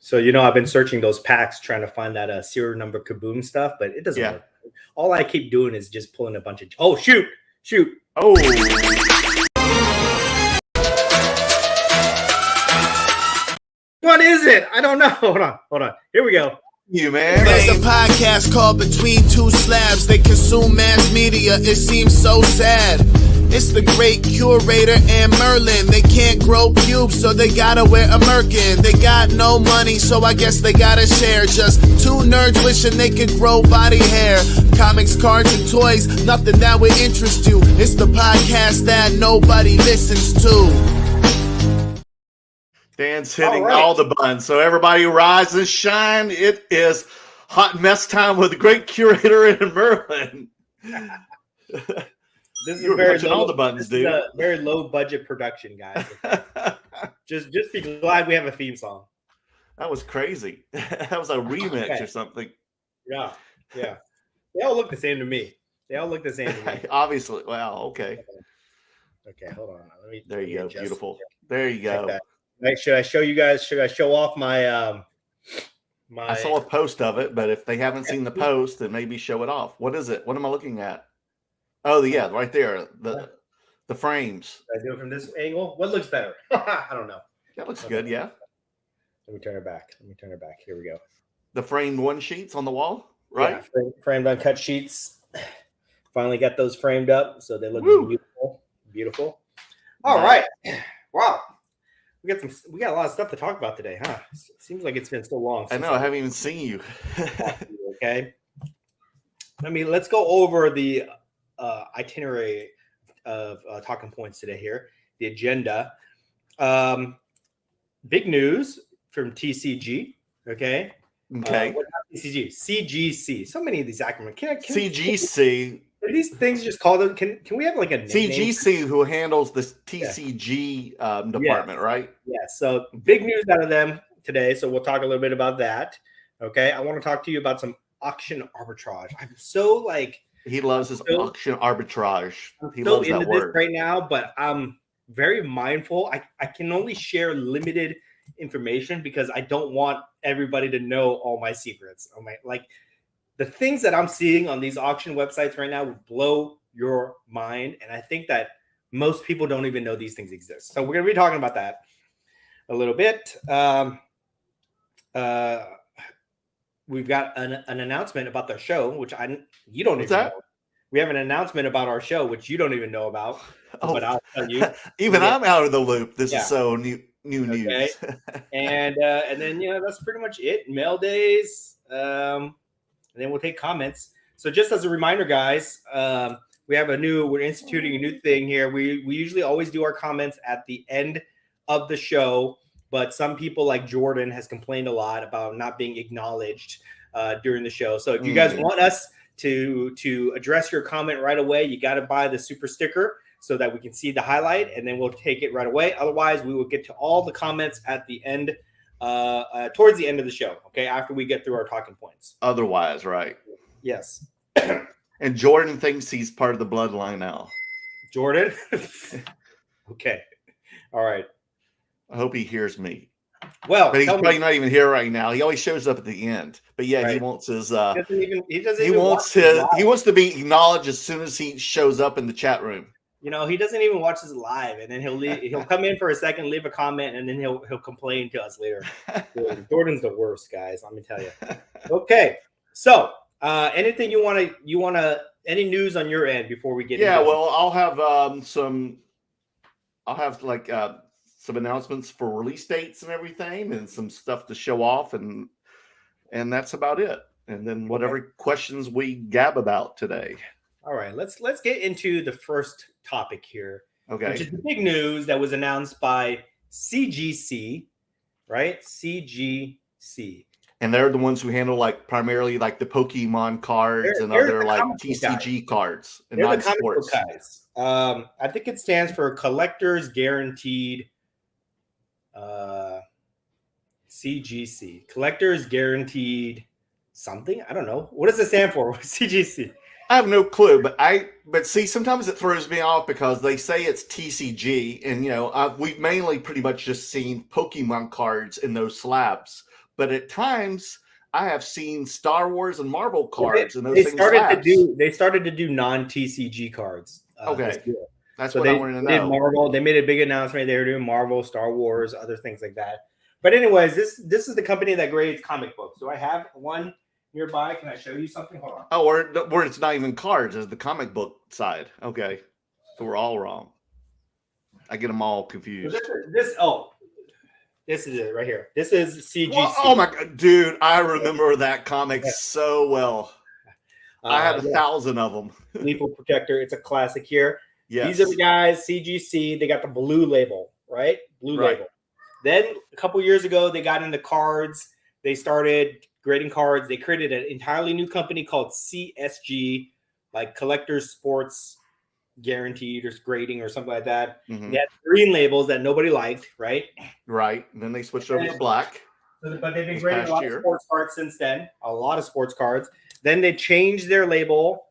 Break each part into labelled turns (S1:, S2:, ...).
S1: So, I've been searching those packs trying to find that serial number Kaboom stuff, but it doesn't work. All I keep doing is just pulling a bunch of... Oh, shoot.
S2: Oh.
S1: What is it? I don't know. Hold on. Here we go.
S2: You, man.
S3: There's a podcast called Between Two Slabs. They consume mass media. It seems so sad. It's the great curator and Merlin. They can't grow pubes, so they gotta wear a merkin. They got no money, so I guess they gotta share. Just two nerds wishing they could grow body hair. Comics, cards, and toys, nothing that would interest you. It's the podcast that nobody listens to.
S2: Dan's hitting all the buttons. So everybody rise and shine. It is hot mess time with the great curator and Merlin.
S1: This is very low,
S2: all the buttons, dude.
S1: A very low budget production, guys. just be glad we have a theme song.
S2: That was crazy. That was a remix or something.
S1: Yeah. They all look the same to me.
S2: Obviously. Wow. Okay.
S1: Okay. Hold on.
S2: There you go. Beautiful. There you go.
S1: Should I show you guys? Should I show off my?
S2: I saw a post of it, but if they haven't seen the post, then maybe show it off. What is it? What am I looking at? Oh, yeah, right there. The frames.
S1: Should I do it from this angle? What looks better? I don't know.
S2: That looks good, yeah.
S1: Let me turn it back. Here we go.
S2: The framed one sheets on the wall, right?
S1: Yeah, framed uncut sheets. Finally got those framed up, so they look beautiful. All right. Wow. We got a lot of stuff to talk about today, huh? Seems like it's been so long.
S2: I know. I haven't even seen you.
S1: Okay. Let's go over the itinerary of talking points today here. The agenda. Big news from TCG. Okay. What TCG? CGC. So many of these acronyms.
S2: CGC.
S1: Are these things just called them? Can we have like a name?
S2: CGC, who handles this TCG department, right?
S1: Yeah. So big news out of them today. So we'll talk a little bit about that. Okay. I want to talk to you about some auction arbitrage. I'm so
S2: he loves his auction arbitrage. He
S1: loves
S2: that word
S1: right now, but I'm very mindful. I can only share limited information because I don't want everybody to know all my secrets. The things that I'm seeing on these auction websites right now would blow your mind. And I think that most people don't even know these things exist. So we're going to be talking about that a little bit. We've got an announcement about the show, which you don't even know. We have an announcement about our show, which you don't even know about.
S2: Oh,
S1: but I'll tell you.
S2: Even I'm out of the loop. This is so new news.
S1: And then that's pretty much it. Mail days. And then we'll take comments. So just as a reminder, guys, we're instituting a new thing here. We usually always do our comments at the end of the show, but some people like Jordan has complained a lot about not being acknowledged during the show. So if you guys want us to address your comment right away, you got to buy the super sticker so that we can see the highlight, and then we'll take it right away. Otherwise, we will get to all the comments at the end. Towards the end of the show, okay, after we get through our talking points.
S2: Otherwise, right?
S1: Yes.
S2: And Jordan thinks he's part of the bloodline now.
S1: Jordan? Okay. All right.
S2: I hope he hears me.
S1: Well,
S2: but he's probably not even here right now. He always shows up at the end. But yeah, right. He wants his he wants to be acknowledged as soon as he shows up in the chat room.
S1: He doesn't even watch us live, and then he'll come in for a second, leave a comment, and then he'll complain to us later. Jordan's the worst, guys. Let me tell you. Okay, so anything you want to any news on your end before we get?
S2: Well, I'll have some announcements for release dates and everything, and some stuff to show off, and that's about it. And then whatever questions we gab about today.
S1: All right, let's get into the first topic here.
S2: Okay.
S1: Which is the big news that was announced by CGC, right? CGC.
S2: And they're the ones who handle primarily the Pokemon cards and other TCG cards and non-sports
S1: guys. I think it stands for Collectors Guaranteed CGC. Collectors Guaranteed something. I don't know. What does it stand for? CGC.
S2: I have no clue, but see, sometimes it throws me off because they say it's TCG, and we've mainly pretty much just seen Pokemon cards in those slabs. but at times I have seen Star Wars and Marvel cards and those
S1: they
S2: things.
S1: Started to do non-TCG cards.
S2: Okay, that's
S1: so
S2: what I wanted to know.
S1: Marvel. They made a big announcement. They were doing Marvel, Star Wars, other things like that. But anyways, this is the company that grades comic books. Do I have one nearby? Can I show you something? Hold on.
S2: Oh, or it's not even cards, it's the comic book side. Okay, so we're all wrong. I get them all confused.
S1: This is it right here. This is CGC.
S2: Well, oh my god, dude! I remember that comic so well. I had 1,000 of them.
S1: Lethal Protector. It's a classic here.
S2: Yes.
S1: These are the guys, CGC. They got the blue label, right? Blue label. Then a couple years ago, they got into cards. They started grading cards. They created an entirely new company called CSG, like Collectors Sports Guaranteed or grading or something like that. They had green labels that nobody liked, right?
S2: Right. And then they switched over to black.
S1: But they've been grading a lot of sports cards since then. A lot of sports cards. Then they changed their label.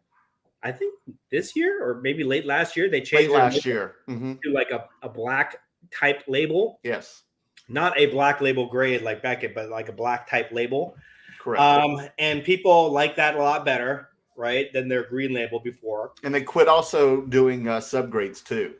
S1: I think this year or maybe late last year. They changed
S2: last year
S1: to like a black type label.
S2: Yes.
S1: Not a black label grade like Beckett, but like a black type label.
S2: Correct.
S1: And people like that a lot better, right, than their green label before.
S2: And they quit also doing subgrades too.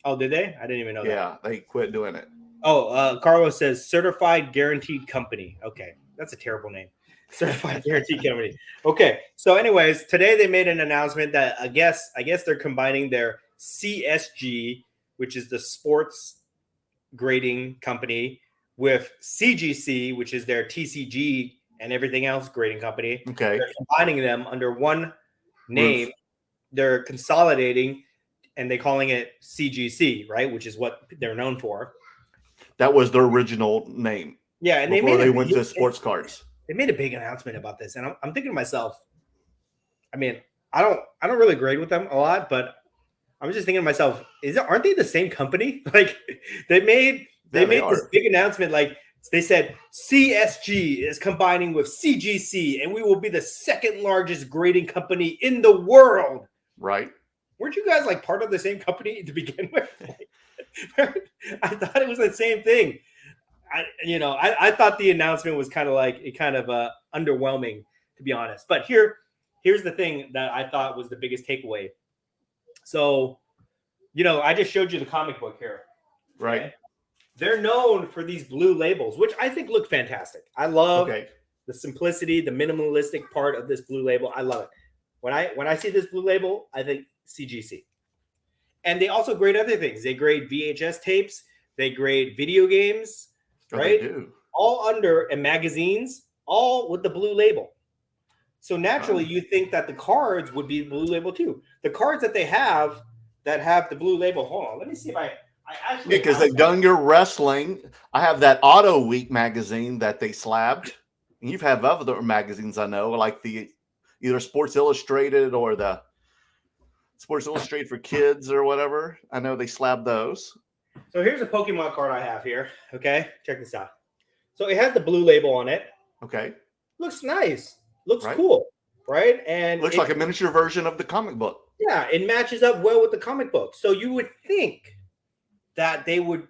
S1: Oh, did they? I didn't even know that.
S2: Yeah, they quit doing it.
S1: Oh, Carlos says Certified Guaranteed Company. Okay, that's a terrible name. Certified Guaranteed Company. Okay, so anyways, today they made an announcement that I guess they're combining their CSG, which is the sports grading company, with CGC, which is their TCG and everything else grading company.
S2: Okay.
S1: They're combining them under one name. They're consolidating and they're calling it CGC, right? Which is what they're known for.
S2: That was their original name.
S1: Yeah, and
S2: they went to sports cards.
S1: They made a big announcement about this, and I'm thinking to myself, I mean, I don't really grade with them a lot, but I'm just thinking to myself, aren't they the same company? Like they made this big announcement, like they said CSG is combining with CGC, and we will be the second largest grading company in the world.
S2: Right.
S1: Weren't you guys like part of the same company to begin with? I thought it was the same thing. I thought the announcement was kind of underwhelming, to be honest. But here's the thing that I thought was the biggest takeaway. So, I just showed you the comic book here.
S2: Right.
S1: Okay? They're known for these blue labels, which I think look fantastic. I love the simplicity, the minimalistic part of this blue label. I love it. When I see this blue label, I think CGC. And they also grade other things. They grade VHS tapes. They grade video games, right?
S2: They do.
S1: All under and magazines, all with the blue label. So naturally, you think that the cards would be blue label too. The cards that they have that have the blue label. Hold on, let me see if I actually.
S2: Because they've done your wrestling. I have that Auto Week magazine that they slabbed. And you've had other magazines I know, like the either Sports Illustrated or the Sports Illustrated for Kids or whatever. I know they slabbed those.
S1: So here's a Pokemon card I have here. Okay, check this out. So it has the blue label on it.
S2: Okay.
S1: Looks nice. Looks cool, right? And
S2: looks like a miniature version of the comic book.
S1: Yeah, it matches up well with the comic book. So you would think that they would,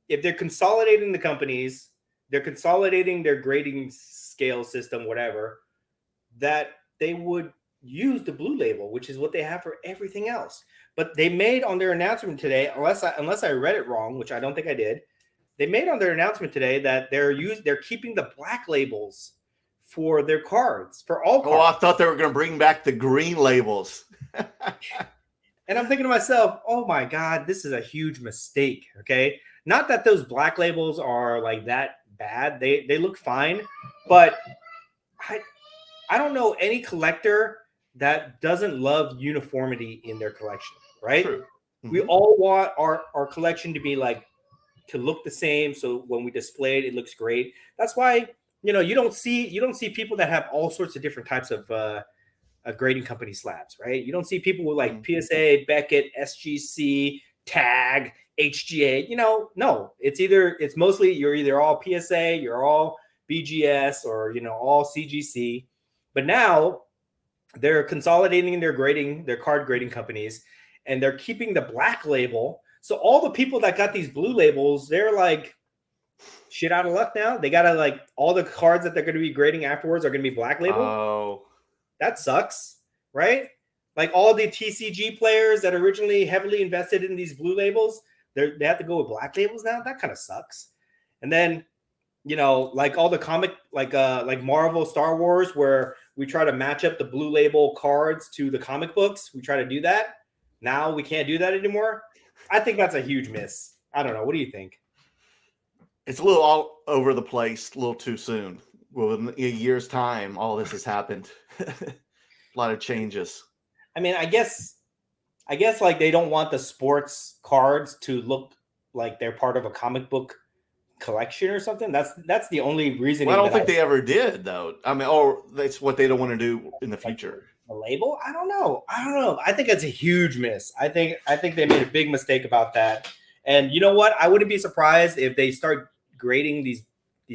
S1: if they're consolidating the companies, they're consolidating their grading scale system, whatever, that they would use the blue label, which is what they have for everything else. But they made on their announcement today, unless I read it wrong, which I don't think I did, they made on their announcement today that they're keeping the black labels for their cards, for all cards.
S2: Oh, I thought they were going to bring back the green labels.
S1: And I'm thinking to myself, oh my God, this is a huge mistake. Okay. Not that those black labels are like that bad. They look fine, but I don't know any collector that doesn't love uniformity in their collection, right?
S2: True. Mm-hmm.
S1: We all want our collection to be to look the same. So when we display it, it looks great. That's why, you don't see people that have all sorts of different types of grading company slabs, right? You don't see people with like PSA, Beckett, SGC, Tag, HGA. No, it's mostly you're either all PSA, you're all BGS, or all CGC. But now they're consolidating their card grading companies, and they're keeping the black label. So all the people that got these blue labels, they're like, shit out of luck now. They gotta like all the cards that they're going to be grading afterwards are going to be black label.
S2: Oh,
S1: That sucks, right? Like all the TCG players that originally heavily invested in these blue labels, they have to go with black labels now. That kind of sucks. And then, you know, like all the comic, like Marvel, Star Wars, where we try to match up the blue label cards to the comic books. We try to do that. Now we can't do that anymore. I think that's a huge miss. I don't know. What do you think?
S2: it's a little all over the place, a little too soon. Well, in a year's time, all this has happened. A lot of changes.
S1: I mean, I guess like they don't want the sports cards to look like they're part of a comic book collection or something. That's the only reason.
S2: Well, I don't think they ever did, though. I mean, or that's what they don't want to do in the future.
S1: A label? I don't know. I think it's a huge miss. I think they made a big mistake about that. And you know what? I wouldn't be surprised if they start grading these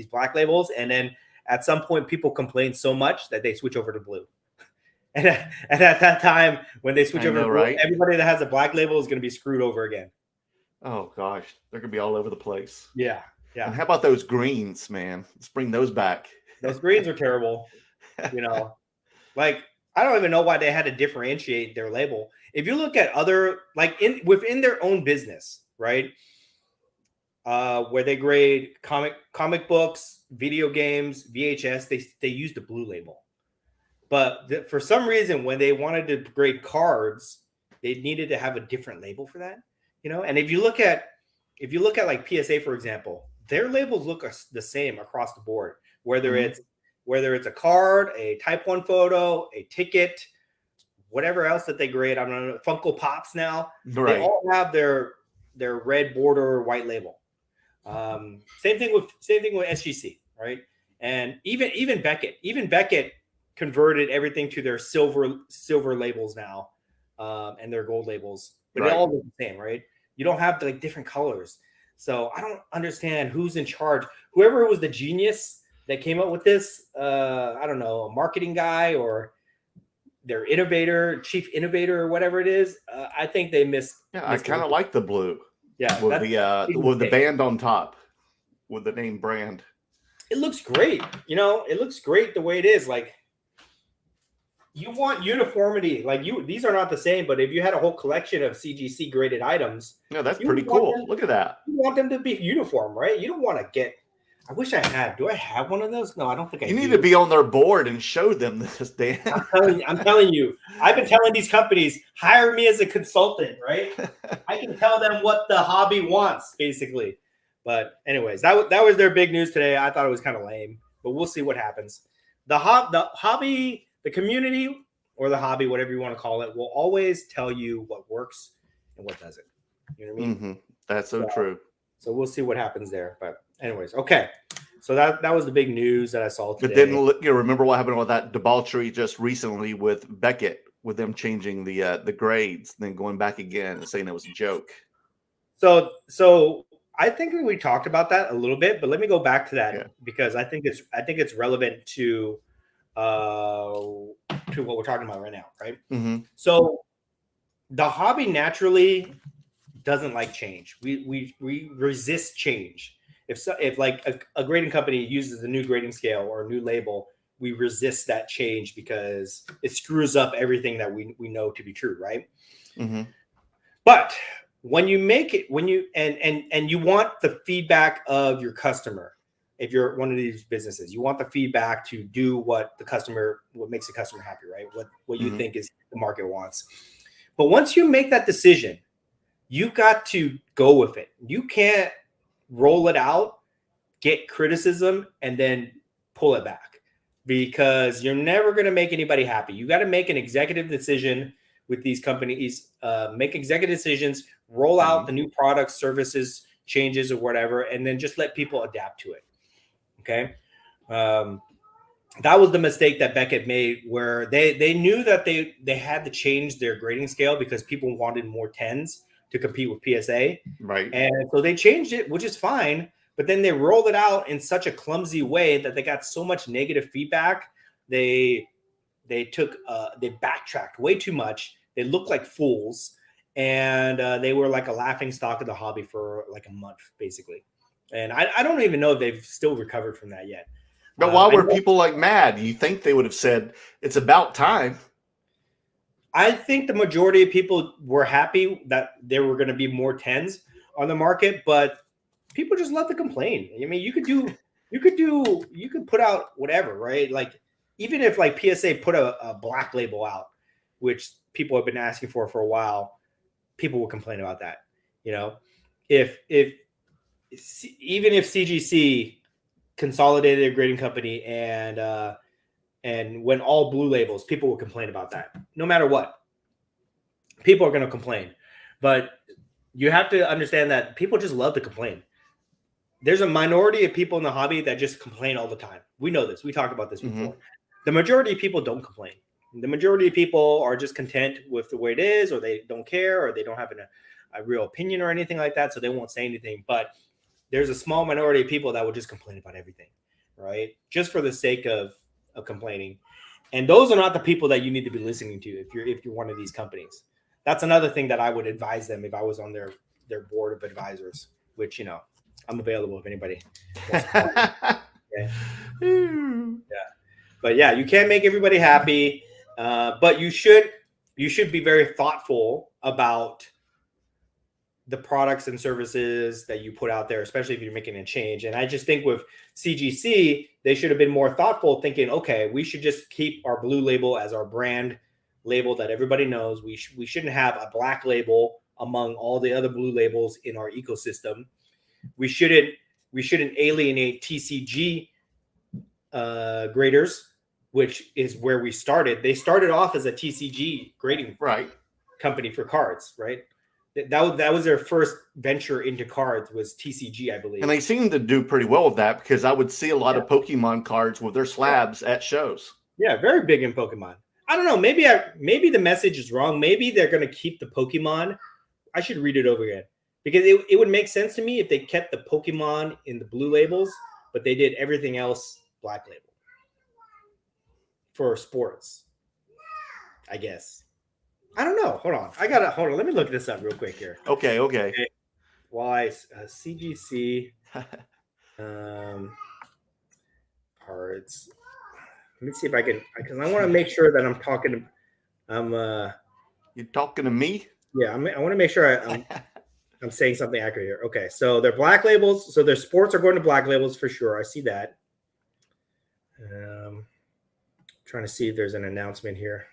S1: black labels, and then at some point people complain so much that they switch over to blue. And at that time, when they switch over to blue, right? Everybody that has a black label is going to be screwed over again.
S2: Oh gosh, they're going to be all over the place.
S1: Yeah.
S2: And how about those greens, man? Let's bring those back.
S1: Those greens are terrible. You know, like I don't even know why they had to differentiate their label. If you look at other, like within their own business, right? Where they grade comic books, video games, VHS, they use the blue label. But for some reason, when they wanted to grade cards, they needed to have a different label for that. You know, and if you look at like PSA, for example, their labels look the same across the board, whether it's a card, a Type 1 photo, a ticket, whatever else that they grade. I don't know, Funko Pops now. Right. They all have their red border white label. Same thing with SGC, right? And even Beckett converted everything to their silver labels now, and their gold labels, but they all look the same, right? You don't have like different colors. So I don't understand who's in charge. Whoever was the genius that came up with this, I don't know, a marketing guy or their chief innovator or whatever it is. I think they missed.
S2: Yeah, I kind of like the blue.
S1: Yeah,
S2: with the band on top, with the name brand.
S1: It looks great. You know, it looks great the way it is. Like, you want uniformity. Like these are not the same, but if you had a whole collection of CGC graded items,
S2: yeah, that's pretty cool. Look at that.
S1: You want them to be uniform, right? You don't want to get. I wish I had. Do I have one of those? No, I don't think I do.
S2: You need to be on their board and show them this, Dan.
S1: I'm telling you. I've been telling these companies, hire me as a consultant, right? I can tell them what the hobby wants, basically. But anyways, that was their big news today. I thought it was kind of lame, but we'll see what happens. The hobby, the community, or the hobby, whatever you want to call it, will always tell you what works and what doesn't. You know what I mean?
S2: Mm-hmm. That's so true.
S1: So we'll see what happens there. But anyways, okay. So that was the big news that I saw today.
S2: But then remember what happened with that debauchery just recently with Beckett, with them changing the grades, then going back again and saying it was a joke.
S1: So I think we talked about that a little bit, but let me go back to that because I think it's relevant to what we're talking about right now, right?
S2: Mm-hmm.
S1: So the hobby naturally doesn't like change. We resist change. If like a grading company uses a new grading scale or a new label, we resist that change because it screws up everything that we know to be true, right?
S2: Mm-hmm.
S1: But when you make it, and you want the feedback of your customer, if you're one of these businesses, you want the feedback to do what makes the customer happy, right? What you think is the market wants. But once you make that decision, you got to go with it. You can't roll it out, get criticism, and then pull it back because you're never going to make anybody happy. You got to make an executive decision with these companies, make executive decisions, roll out the new products, services, changes, or whatever, and then just let people adapt to it. Okay. That was the mistake that Beckett made where they knew that they had to change their grading scale because people wanted more 10s to compete with PSA.
S2: Right.
S1: And so they changed it, which is fine. But then they rolled it out in such a clumsy way that they got so much negative feedback. They backtracked way too much. They looked like fools. And they were like a laughing stock of the hobby for like a month, basically. And I don't even know if they've still recovered from that yet.
S2: But why were people like mad? You think they would have said it's about time?
S1: I think the majority of people were happy that there were going to be more 10s on the market, but people just love to complain. I mean, you could put out whatever, right? Like even if like PSA put a black label out, which people have been asking for a while, people will complain about that. You know, even if CGC consolidated a grading company and went all blue labels, people will complain about that. No matter what, people are going to complain. But you have to understand that people just love to complain. There's a minority of people in the hobby that just complain all the time. We know this. We talked about this before. The majority of people don't complain. The majority of people are just content with the way it is, or they don't care, or they don't have a real opinion or anything like that, so they won't say anything. But there's a small minority of people that will just complain about everything, right? Just for the sake of complaining. And those are not the people that you need to be listening to if you're one of these companies. That's another thing that I would advise them if I was on their board of advisors, which, you know, I'm available if anybody wants to call me. Yeah. But yeah, you can't make everybody happy. But you should be very thoughtful about the products and services that you put out there, especially if you're making a change. And I just think with CGC, they should have been more thoughtful, thinking, okay, we should just keep our blue label as our brand label that everybody knows. We shouldn't have a black label among all the other blue labels in our ecosystem. We shouldn't alienate TCG graders, which is where we started. They started off as a TCG grading company for cards, right? That was their first venture into cards, was TCG, I believe.
S2: And they seem to do pretty well with that, because I would see a lot of Pokemon cards with their slabs at shows.
S1: Yeah, very big in Pokemon. I don't know. Maybe the message is wrong. Maybe they're going to keep the Pokemon. I should read it over again, because it would make sense to me if they kept the Pokemon in the blue labels, but they did everything else black label for sports, I guess. I don't know. Hold on. Let me look this up real quick here.
S2: Okay.
S1: Why CGC cards? Let me see if I can, because I want to make sure that I'm talking.
S2: You're talking to me?
S1: Yeah, I want to make sure I'm saying something accurate here. Okay, so they're black labels. So their sports are going to black labels for sure. I see that. Trying to see if there's an announcement here.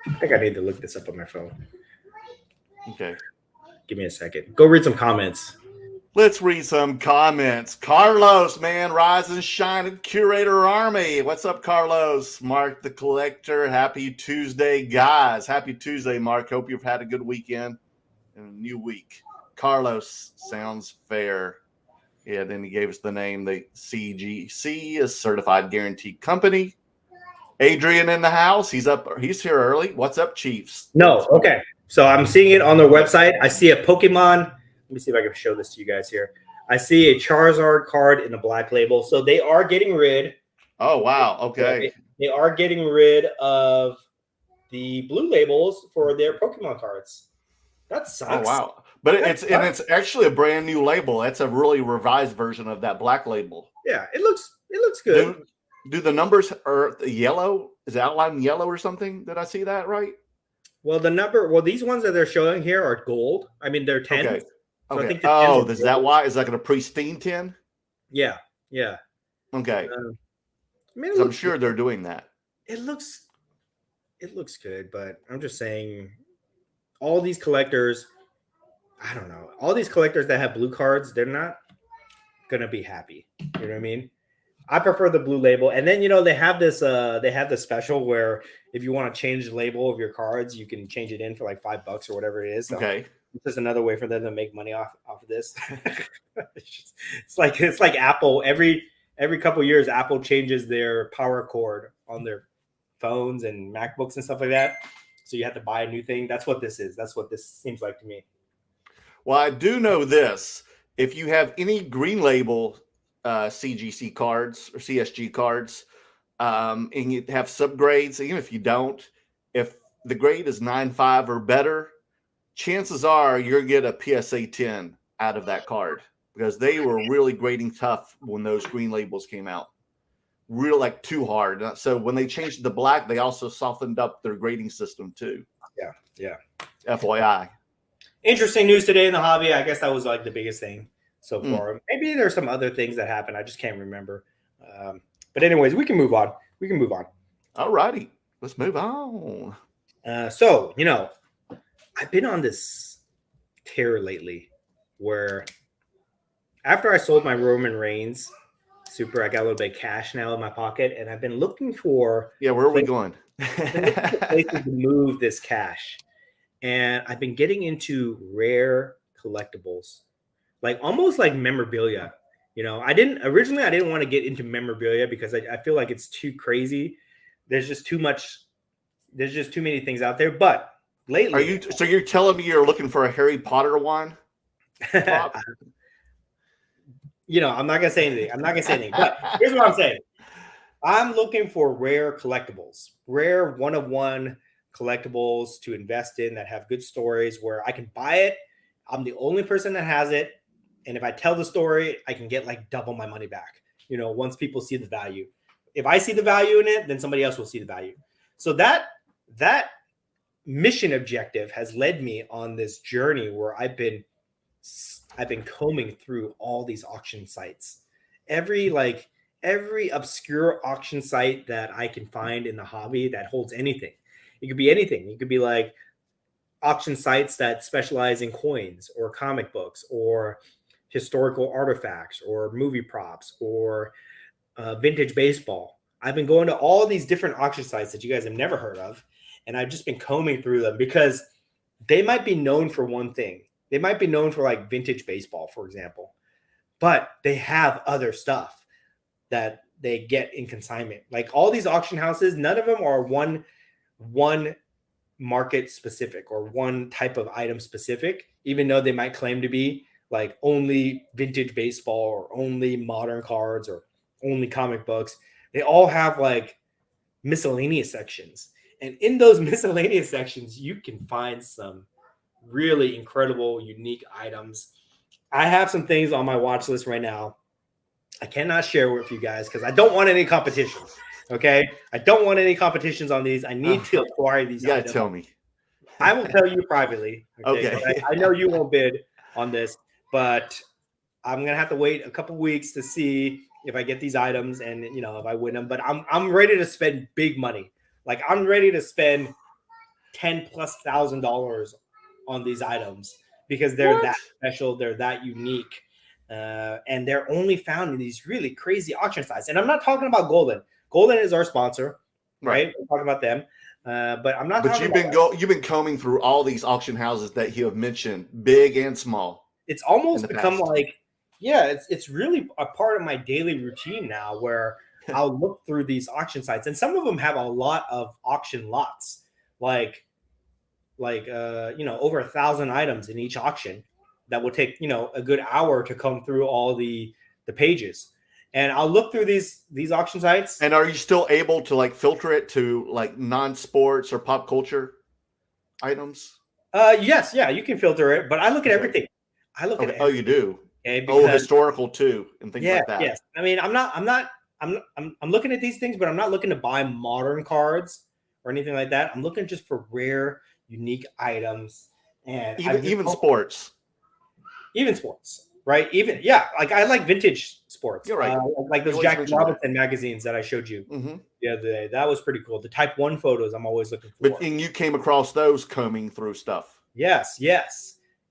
S1: I think I need to look this up on my phone.
S2: Okay.
S1: Give me a second. Go read some comments.
S2: Let's read some comments. Carlos, man, rise and shine, Curator Army. What's up, Carlos? Mark the Collector. Happy Tuesday, guys. Happy Tuesday, Mark. Hope you've had a good weekend and a new week. Carlos sounds fair. Yeah, then he gave us the name. The CGC is Certified Guaranteed Company. Adrian in the house. He's here early. What's up, Chiefs?
S1: No, okay. So I'm seeing it on their website. I see a Pokemon. Let me see if I can show this to you guys here. I see a Charizard card in a black label. So they are getting rid.
S2: Oh, wow. Okay.
S1: They are getting rid of the blue labels for their Pokemon cards. That sucks.
S2: Oh, wow. But it's actually a brand new label. That's a really revised version of that black label.
S1: Yeah, it looks good.
S2: Do the numbers are yellow? Is it outlined yellow or something? Did I see that right?
S1: Well, these ones that they're showing here are gold. I mean, they're 10.
S2: Okay.
S1: So I think
S2: is that why? Is that like a pristine 10?
S1: Yeah.
S2: Okay. I'm sure
S1: good.
S2: They're doing that.
S1: It looks good, but I'm just saying, all these collectors, I don't know. All these collectors that have blue cards, they're not gonna be happy. You know what I mean? I prefer the blue label. And then, they have this special where if you want to change the label of your cards, you can change it in for like $5 or whatever it is. So
S2: okay.
S1: It's just another way for them to make money off of this. It's like Apple. Every couple of years, Apple changes their power cord on their phones and MacBooks and stuff like that. So you have to buy a new thing. That's what this is. That's what this seems like to me.
S2: Well, I do know this. If you have any green label CGC cards or CSG cards, and you have subgrades. Even if you don't, if the grade is 9.5 or better, chances are you're going to get a PSA 10 out of that card, because they were really grading tough when those green labels came out. Real, like, too hard. So when they changed to black, they also softened up their grading system too.
S1: Yeah.
S2: FYI.
S1: Interesting news today in the hobby. I guess that was like the biggest thing so far. Maybe there's some other things that happened. I just can't remember. But anyways, we can move on.
S2: All righty. Let's move on.
S1: So, I've been on this tear lately where after I sold my Roman Reigns Super, I got a little bit of cash now in my pocket, and I've been looking for
S2: where are we going?
S1: places to move this cash. And I've been getting into rare collectibles, like almost like memorabilia. I didn't want to get into memorabilia because I feel like it's too crazy. There's just too many things out there. But lately,
S2: so you're telling me you're looking for a Harry Potter one?
S1: I'm not gonna say anything. But here's what I'm saying. I'm looking for rare collectibles, rare one-of-one collectibles to invest in that have good stories where I can buy it. I'm the only person that has it. And if I tell the story, I can get like double my money back, once people see the value. If I see the value in it, then somebody else will see the value. So that mission objective has led me on this journey where I've been combing through all these auction sites. Every obscure auction site that I can find in the hobby that holds anything. It could be anything. It could be like auction sites that specialize in coins or comic books or historical artifacts or movie props or vintage baseball. I've been going to all these different auction sites that you guys have never heard of, and I've just been combing through them because they might be known for one thing. They might be known for like vintage baseball, for example, but they have other stuff that they get in consignment. Like all these auction houses, none of them are one market specific or one type of item specific, even though they might claim to be like only vintage baseball or only modern cards or only comic books. They all have like miscellaneous sections. And in those miscellaneous sections, you can find some really incredible, unique items. I have some things on my watch list right now. I cannot share with you guys because I don't want any competitions. Okay. I don't want any competitions on these. I need to acquire these
S2: items. You
S1: items.
S2: gotta tell me.
S1: I will tell you privately. Okay. I know you won't bid on this, but I'm gonna have to wait a couple weeks to see if I get these items and if I win them. But I'm ready to spend big money. Like I'm ready to spend $10,000+ on these items because they're that special, they're that unique, and they're only found in these really crazy auction sites. And I'm not talking about Goldin. Goldin is our sponsor, right? We're talking about them, but I'm not.
S2: But you've been combing through all these auction houses that you have mentioned, big and small.
S1: It's almost become like, it's really a part of my daily routine now, where I'll look through these auction sites, and some of them have a lot of auction lots, like over 1,000 items in each auction that will take a good hour to come through all the pages. And I'll look through these auction sites.
S2: And are you still able to like filter it to like non-sports or pop culture items?
S1: Yes, you can filter it, but I look at everything. I look at everything.
S2: Oh, you do.
S1: Okay, because,
S2: historical too, and things like that.
S1: Yes. I mean, I'm looking at these things, but I'm not looking to buy modern cards or anything like that. I'm looking just for rare, unique items, and
S2: even sports.
S1: Even sports, right? Like I like vintage sports.
S2: You're right.
S1: Like those Jack Robinson magazines that I showed you the other day. That was pretty cool. The Type 1 photos I'm always looking for.
S2: And you came across those combing through stuff.
S1: Yes.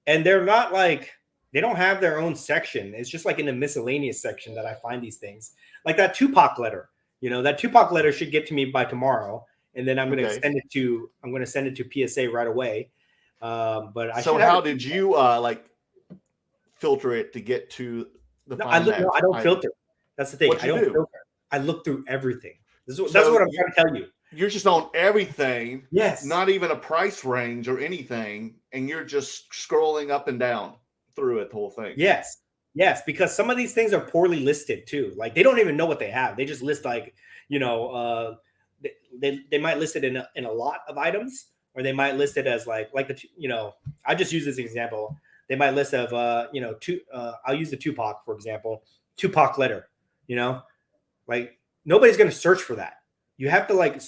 S1: And they're not like, they don't have their own section. It's just like in the miscellaneous section that I find these things. Like that Tupac letter. That Tupac letter should get to me by tomorrow. And then I'm going to send it to PSA right away. But how did you filter it to get to the I don't filter. That's the thing. I don't filter. I look through everything. That's what I'm trying to tell you.
S2: You're just on everything.
S1: Yes.
S2: Not even a price range or anything. And you're just scrolling up and down through it, the whole thing.
S1: Yes. Because some of these things are poorly listed too. Like they don't even know what they have. They just list like, you know, they might list it in a lot of items, or they might list it as like the, you know, I just use this example. They might list of you know, I'll use the Tupac for example, Tupac letter. You know, like nobody's gonna search for that. You have to like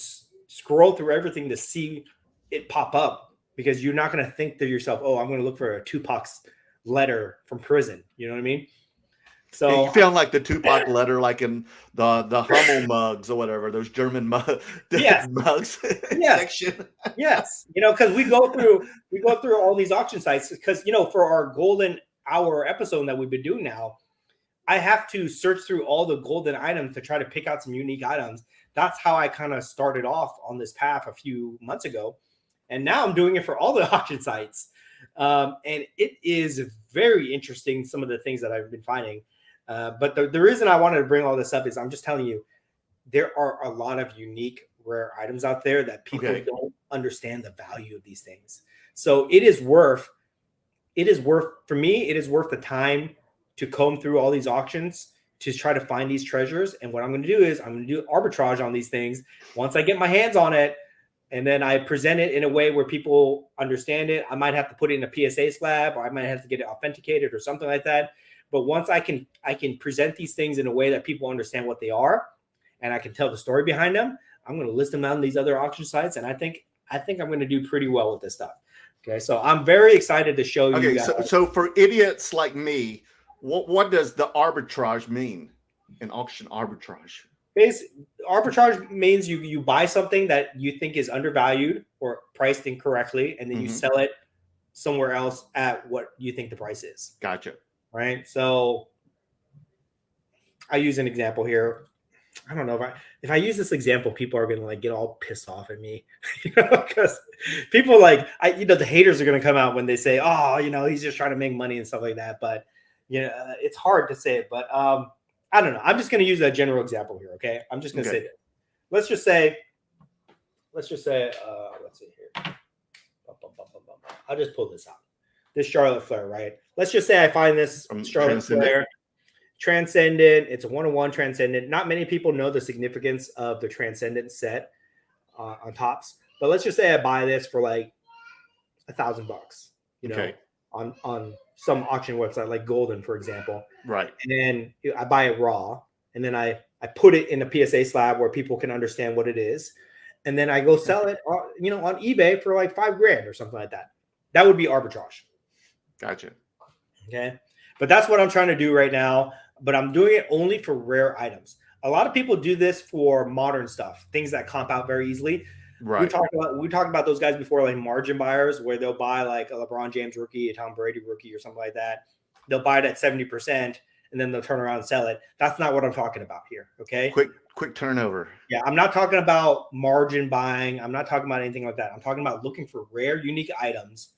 S1: scroll through everything to see it pop up, because you're not gonna think to yourself, oh, I'm gonna look for a Tupac's letter from prison. You know what I mean? So
S2: yeah, you found like the Tupac letter, like in the Hummel mugs or whatever, those German
S1: Yes.
S2: mugs
S1: Yes.
S2: section.
S1: Yes, you know, because we go through all these auction sites, because you know, for our golden hour episode that we've been doing now, I have to search through all the golden items to try to pick out some unique items. That's how I kind of started off on this path a few months ago, and now I'm doing it for all the auction sites, and it is very interesting, some of the things that I've been finding. But the reason I wanted to bring all this up is I'm just telling you, there are a lot of unique rare items out there that people don't understand the value of these things. So it is worth for me, it is worth the time to comb through all these auctions to try to find these treasures. And what I'm going to do is I'm going to do arbitrage on these things once I get my hands on it, and then I present it in a way where people understand it. I might have to put it in a PSA slab, or I might have to get it authenticated or something like that. But once I can present these things in a way that people understand what they are, and I can tell the story behind them, I'm going to list them on these other auction sites, and I think I'm going to do pretty well with this stuff. Okay, so I'm very excited to show you guys.
S2: So for idiots like me, what does the arbitrage mean? An auction arbitrage?
S1: Arbitrage means you buy something that you think is undervalued or priced incorrectly, and then you sell it somewhere else at what you think the price is.
S2: Gotcha.
S1: Right. So I use an example here. I don't know if I use this example, people are going to like get all pissed off at me, you know, because people the haters are going to come out when they say, oh, you know, he's just trying to make money and stuff like that. But, you know, it's hard to say it, but I don't know. I'm just going to use a general example here. Okay. I'm just going to say this. Let's just say, let's see here. I'll just pull this out. This Charlotte Flair, right? Let's just say I find this Charlotte Flair. Transcendent. It's a 1-on-1 Transcendent. Not many people know the significance of the Transcendent set on tops, but let's just say I buy this for like $1,000, you know, on some auction website like Goldin, for example.
S2: Right.
S1: And then I buy it raw, and then I put it in a PSA slab where people can understand what it is, and then I go sell it, you know, on eBay for like $5,000 or something like that. That would be arbitrage.
S2: Gotcha.
S1: Okay, but that's what I'm trying to do right now. But I'm doing it only for rare items. A lot of people do this for modern stuff, things that comp out very easily. Right. We talked about those guys before, like margin buyers, where they'll buy like a LeBron James rookie, a Tom Brady rookie, or something like that. They'll buy it at 70%, and then they'll turn around and sell it. That's not what I'm talking about here. Okay.
S2: Quick turnover.
S1: Yeah, I'm not talking about margin buying. I'm not talking about anything like that. I'm talking about looking for rare, unique items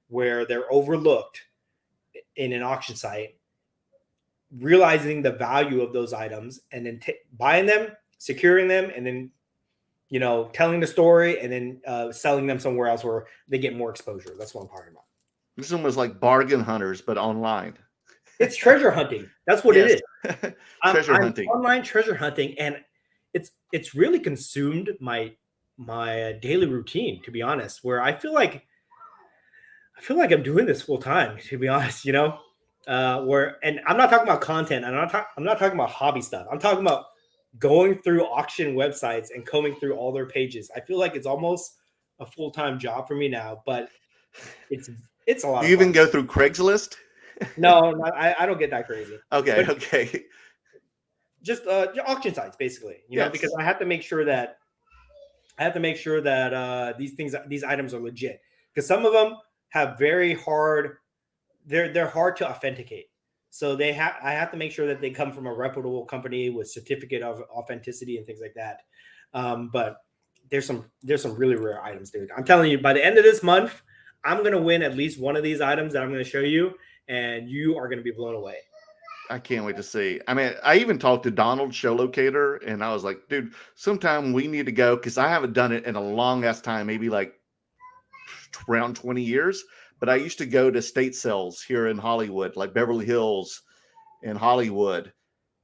S1: where they're overlooked in an auction site, realizing the value of those items, and then buying them, securing them, and then, you know, telling the story, and then selling them somewhere else where they get more exposure. That's what I'm talking about.
S2: This is almost like bargain hunters, but online.
S1: It's treasure hunting. That's what it is.
S2: Treasure hunting.
S1: Online treasure hunting, and it's really consumed my daily routine, to be honest, where I feel like I'm doing this full time, to be honest, you know. And I'm not talking about content. I'm not talking about hobby stuff. I'm talking about going through auction websites and combing through all their pages. I feel like it's almost a full-time job for me now, but it's a lot.
S2: Do you even go through Craigslist?
S1: No, I don't get that crazy.
S2: Okay.
S1: Just auction sites, basically, you know, because I have to make sure that these items are legit, because some of them have very hard. They're hard to authenticate. So I have to make sure that they come from a reputable company with certificate of authenticity and things like that. But there's some really rare items, dude. I'm telling you, by the end of this month, I'm going to win at least one of these items that I'm going to show you, and you are going to be blown away.
S2: I can't wait to see. I mean, I even talked to Donald Show Locator, and I was like, dude, sometime we need to go, because I haven't done it in a long ass time, maybe like around 20 years. But I used to go to state sales here in Hollywood, like Beverly Hills and Hollywood.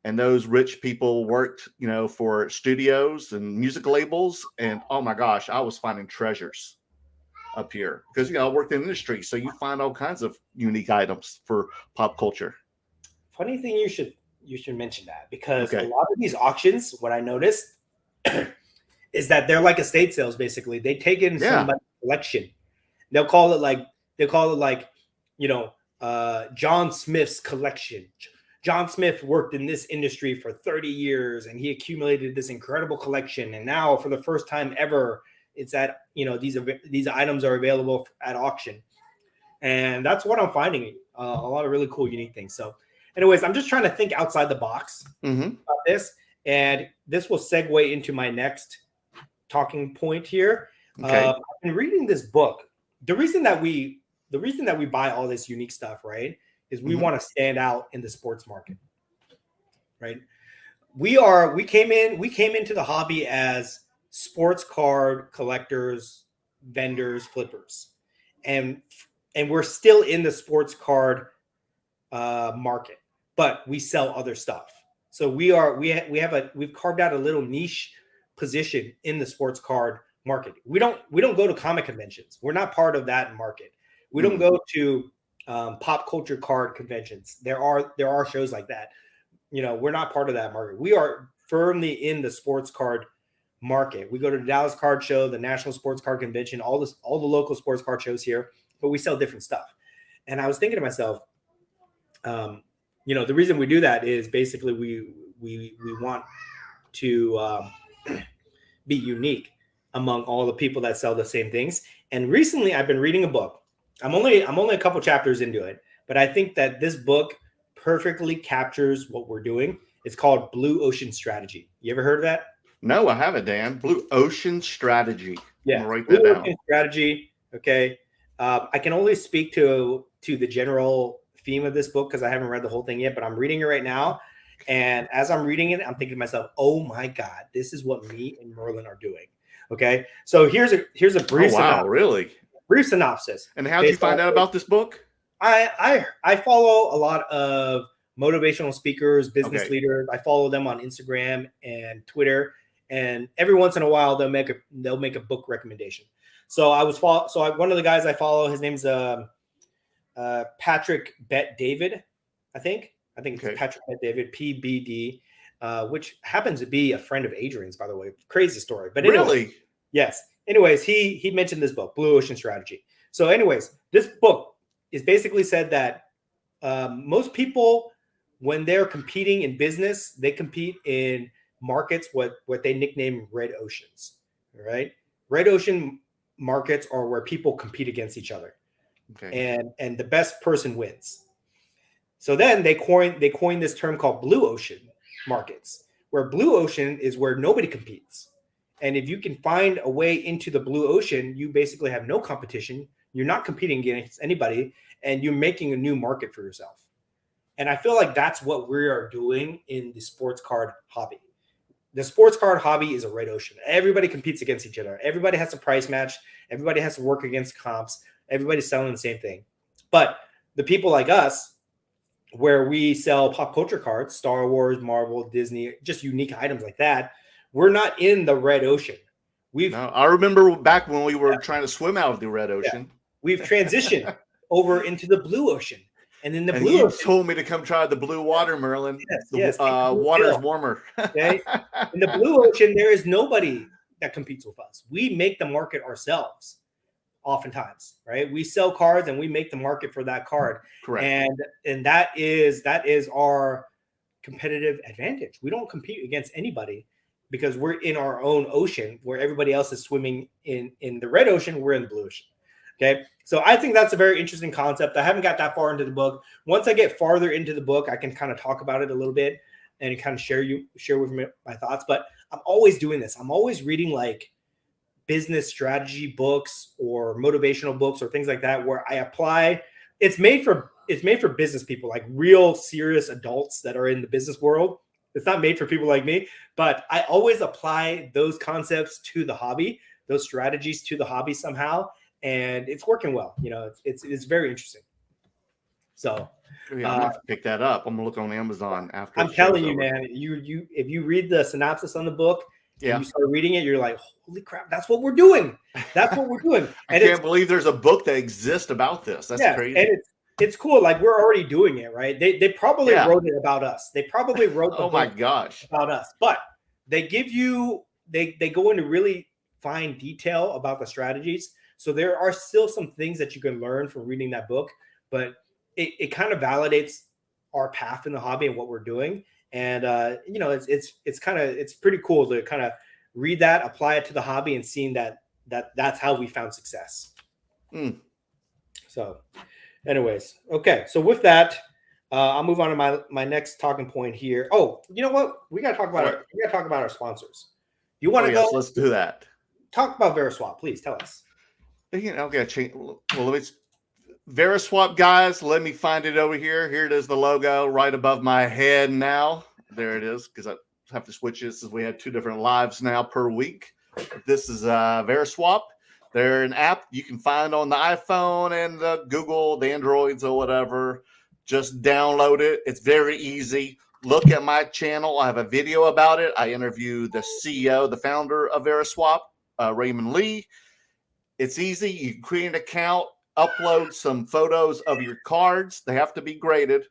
S2: and those rich people worked, for studios and music labels. And oh my gosh, I was finding treasures up here because I worked in the industry, so you find all kinds of unique items for pop culture.
S1: Funny thing, you should mention that, because
S2: Okay.
S1: a lot of these auctions, what I noticed is that they're like estate sales. Basically, they take in somebody's collection. They'll call it like John Smith's collection. John Smith worked in this industry for 30 years and he accumulated this incredible collection. And now, for the first time ever, it's at, these items are available at auction. And that's what I'm finding, a lot of really cool, unique things. So anyways, I'm just trying to think outside the box about this. And this will segue into my next talking point here.
S2: Okay.
S1: I've been reading this book. The reason that we buy all this unique stuff, right, is we want to stand out in the sports market, right? We came into the hobby as sports card collectors, vendors, flippers, and we're still in the sports card market, but we sell other stuff. So we've carved out a little niche position in the sports card market. We don't go to comic conventions. We're not part of that market. We don't go to pop culture card conventions. There are shows like that. We're not part of that market. We are firmly in the sports card market. We go to the Dallas Card Show, the National Sports Card Convention, all the local sports card shows here, but we sell different stuff. And I was thinking to myself, the reason we do that is basically we want to be unique among all the people that sell the same things. And recently I've been reading a book. I'm only a couple chapters into it, but I think that this book perfectly captures what we're doing. It's called Blue Ocean Strategy. You ever heard of that?
S2: No, I haven't, Dan. Blue Ocean Strategy.
S1: Yeah,
S2: write
S1: Blue
S2: that down.
S1: Ocean Strategy. Okay, I can only speak to the general theme of this book because I haven't read the whole thing yet, but I'm reading it right now. And as I'm reading it, I'm thinking to myself, oh my God, this is what me and Merlin are doing. Okay, so here's a brief synopsis.
S2: Really?
S1: Brief synopsis.
S2: And how did you find out about this book?
S1: I follow a lot of motivational speakers, business leaders. I follow them on Instagram and Twitter, and every once in a while they'll make a book recommendation. So one of the guys I follow, his name's Patrick Bet David, I think it's Patrick Bet David, PBD, which happens to be a friend of Adrian's, by the way. Crazy story, but anyway,
S2: really,
S1: yes. Anyways, he mentioned this book, Blue Ocean Strategy. So anyways, this book is basically said that most people, when they're competing in business, they compete in markets what they nickname red oceans. All right, red ocean markets are where people compete against each other, and the best person wins. So then they coined this term called blue ocean markets, where blue ocean is where nobody competes. And if you can find a way into the blue ocean, you basically have no competition. You're not competing against anybody, and you're making a new market for yourself. And I feel like that's what we are doing in the sports card hobby. The sports card hobby is a red ocean. Everybody competes against each other. Everybody has to price match. Everybody has to work against comps. Everybody's selling the same thing. But the people like us, where we sell pop culture cards, Star Wars, Marvel, Disney, just unique items like that, we're not in the red ocean.
S2: I remember back when we were trying to swim out of the red ocean.
S1: Yeah. We've transitioned over into the blue ocean. And then the blue
S2: you
S1: ocean
S2: told me to come try the blue water, Merlin.
S1: Yes,
S2: water's warmer.
S1: Okay. In the blue ocean, there is nobody that competes with us. We make the market ourselves oftentimes, right? We sell cards and we make the market for that card.
S2: Correct.
S1: And that is our competitive advantage. We don't compete against anybody because we're in our own ocean where everybody else is swimming in the red ocean. We're in the blue ocean. Okay. So I think that's a very interesting concept. I haven't got that far into the book. Once I get farther into the book, I can kind of talk about it a little bit and kind of share with me my thoughts. But I'm always doing this. I'm always reading like business strategy books or motivational books or things like that, where I apply. It's made for business people, like real serious adults that are in the business world. It's not made for people like me, but I always apply those concepts to the hobby, those strategies to the hobby somehow. And it's working well. It's very interesting. So
S2: Yeah, I'm gonna have to pick that up. I'm gonna look on Amazon after.
S1: I'm telling you, man, you if you read the synopsis on the book, and you start reading it, you're like, holy crap, that's what we're doing. That's what we're doing.
S2: I can't believe there's a book that exists about this. That's crazy.
S1: And it's cool. Like, we're already doing it, right? They probably wrote it about us. They probably wrote the
S2: oh my gosh
S1: about us, but they give you they go into really fine detail about the strategies. So there are still some things that you can learn from reading that book, but it kind of validates our path in the hobby and what we're doing. And it's pretty cool to kind of read that, apply it to the hobby, and seeing that's how we found success. So anyways, okay. So with that, I'll move on to my next talking point here. Oh, you know what? We gotta talk about our sponsors. You want to go?
S2: Yes, let's do that.
S1: Talk about Veriswap, please. Tell us.
S2: Okay, change. Well, Veriswap, guys. Let me find it over here. Here it is, the logo right above my head now. There it is, because I have to switch this since we have 2 different lives now per week. This is Veriswap. They're an app you can find on the iPhone and the Google, the Androids or whatever. Just download it. It's very easy. Look at my channel. I have a video about it. I interview the CEO, the founder of Veriswap, Raymond Lee. It's easy. You can create an account, upload some photos of your cards. They have to be graded.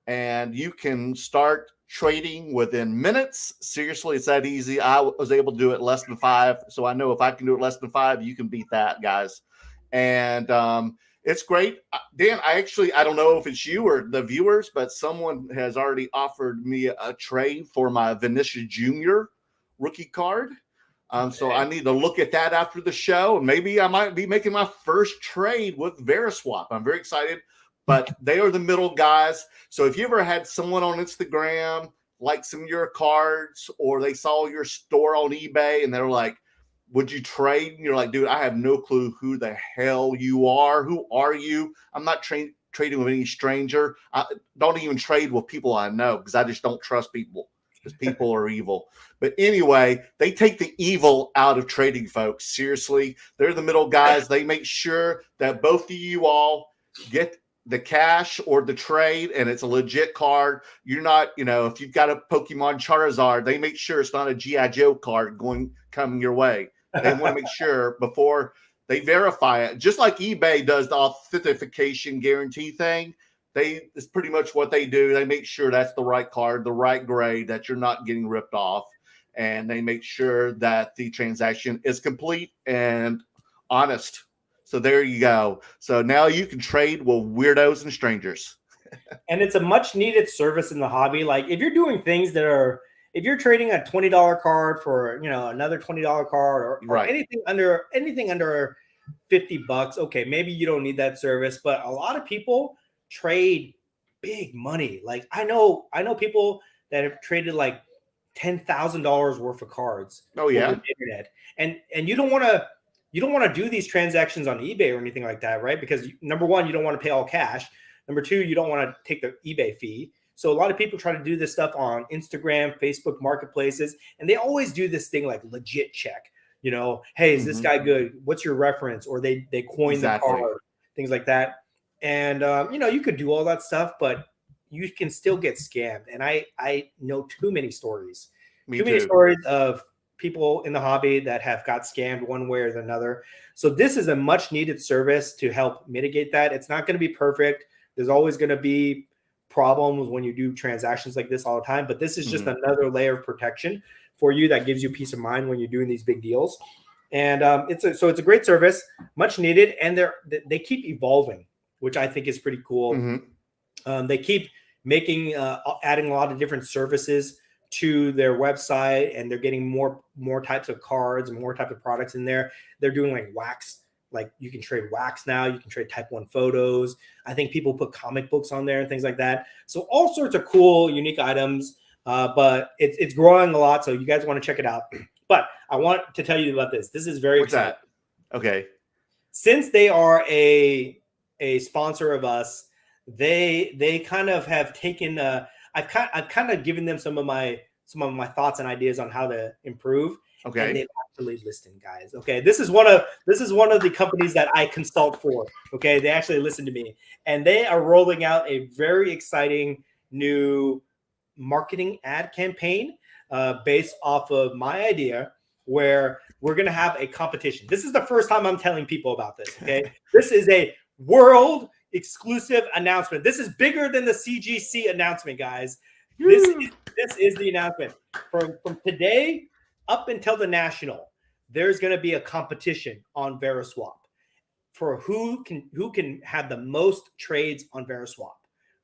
S2: And you can start trading within minutes. Seriously, it's that easy. I was able to do it less than 5. So I know if I can do it less than 5, you can beat that, guys. And it's great. Dan, I don't know if it's you or the viewers, but someone has already offered me a trade for my Vinicius Jr. rookie card. So I need to look at that after the show. Maybe I might be making my first trade with Veriswap. I'm very excited, but they are the middle guys. So if you ever had someone on Instagram like some of your cards, or they saw your store on eBay and they're like, would you trade? And you're like, dude, I have no clue who the hell you are. Who are you? I'm not trading with any stranger. I don't even trade with people I know, because I just don't trust people, because people are evil. But anyway, they take the evil out of trading, folks. Seriously, they're the middle guys. They make sure that both of you all get the cash or the trade, and it's a legit card. You're not, if you've got a Pokemon Charizard, they make sure it's not a G.I. Joe card coming your way. They want to make sure before they verify it. Just like eBay does the authentication guarantee thing, it's pretty much what they do. They make sure that's the right card, the right grade, that you're not getting ripped off. And they make sure that the transaction is complete and honest. So there you go. So now you can trade with weirdos and strangers.
S1: And it's a much needed service in the hobby. Like, if you're doing things if you're trading a $20 card for, another $20 card or anything under $50, okay, maybe you don't need that service. But a lot of people trade big money. Like, I know people that have traded like $10,000 worth of cards.
S2: Oh yeah.
S1: Over the internet. And you don't want to do these transactions on eBay or anything like that, right? Because number one, you don't want to pay all cash. Number two, you don't want to take the eBay fee. So a lot of people try to do this stuff on Instagram, Facebook marketplaces, and they always do this thing like legit check. Hey, is this guy good? What's your reference? Or they coin the card, things like that. And you could do all that stuff, but you can still get scammed. And I know too many stories. Many stories of people in the hobby that have got scammed one way or another. So this is a much needed service to help mitigate that. It's not going to be perfect. There's always going to be problems when you do transactions like this all the time, but this is just another layer of protection for you that gives you peace of mind when you're doing these big deals. And it's a great service, much needed, and they keep evolving, which I think is pretty cool. They keep adding a lot of different services to their website, and they're getting more types of cards and more types of products in there. They're doing like wax. Like, you can trade wax now. You can trade Type 1 photos. I think people put comic books on there and things like that. So all sorts of cool, unique items. But it's growing a lot. So you guys want to check it out. But I want to tell you about this. This is very exciting.
S2: That? Okay.
S1: Since they are a sponsor of us, they kind of have taken. I've kind of given them some of my thoughts and ideas on how to improve.
S2: Okay.
S1: And they've actually listen, guys. Okay, this is one of the companies that I consult for. Okay, they actually listen to me, and they are rolling out a very exciting new marketing ad campaign based off of my idea, where we're going to have a competition. This is the first time I'm telling people about this. Okay, this is a world exclusive announcement. This is bigger than the CGC announcement, guys. This is the announcement. From today up until the national, there's going to be a competition on Veriswap for who can have the most trades on Veriswap.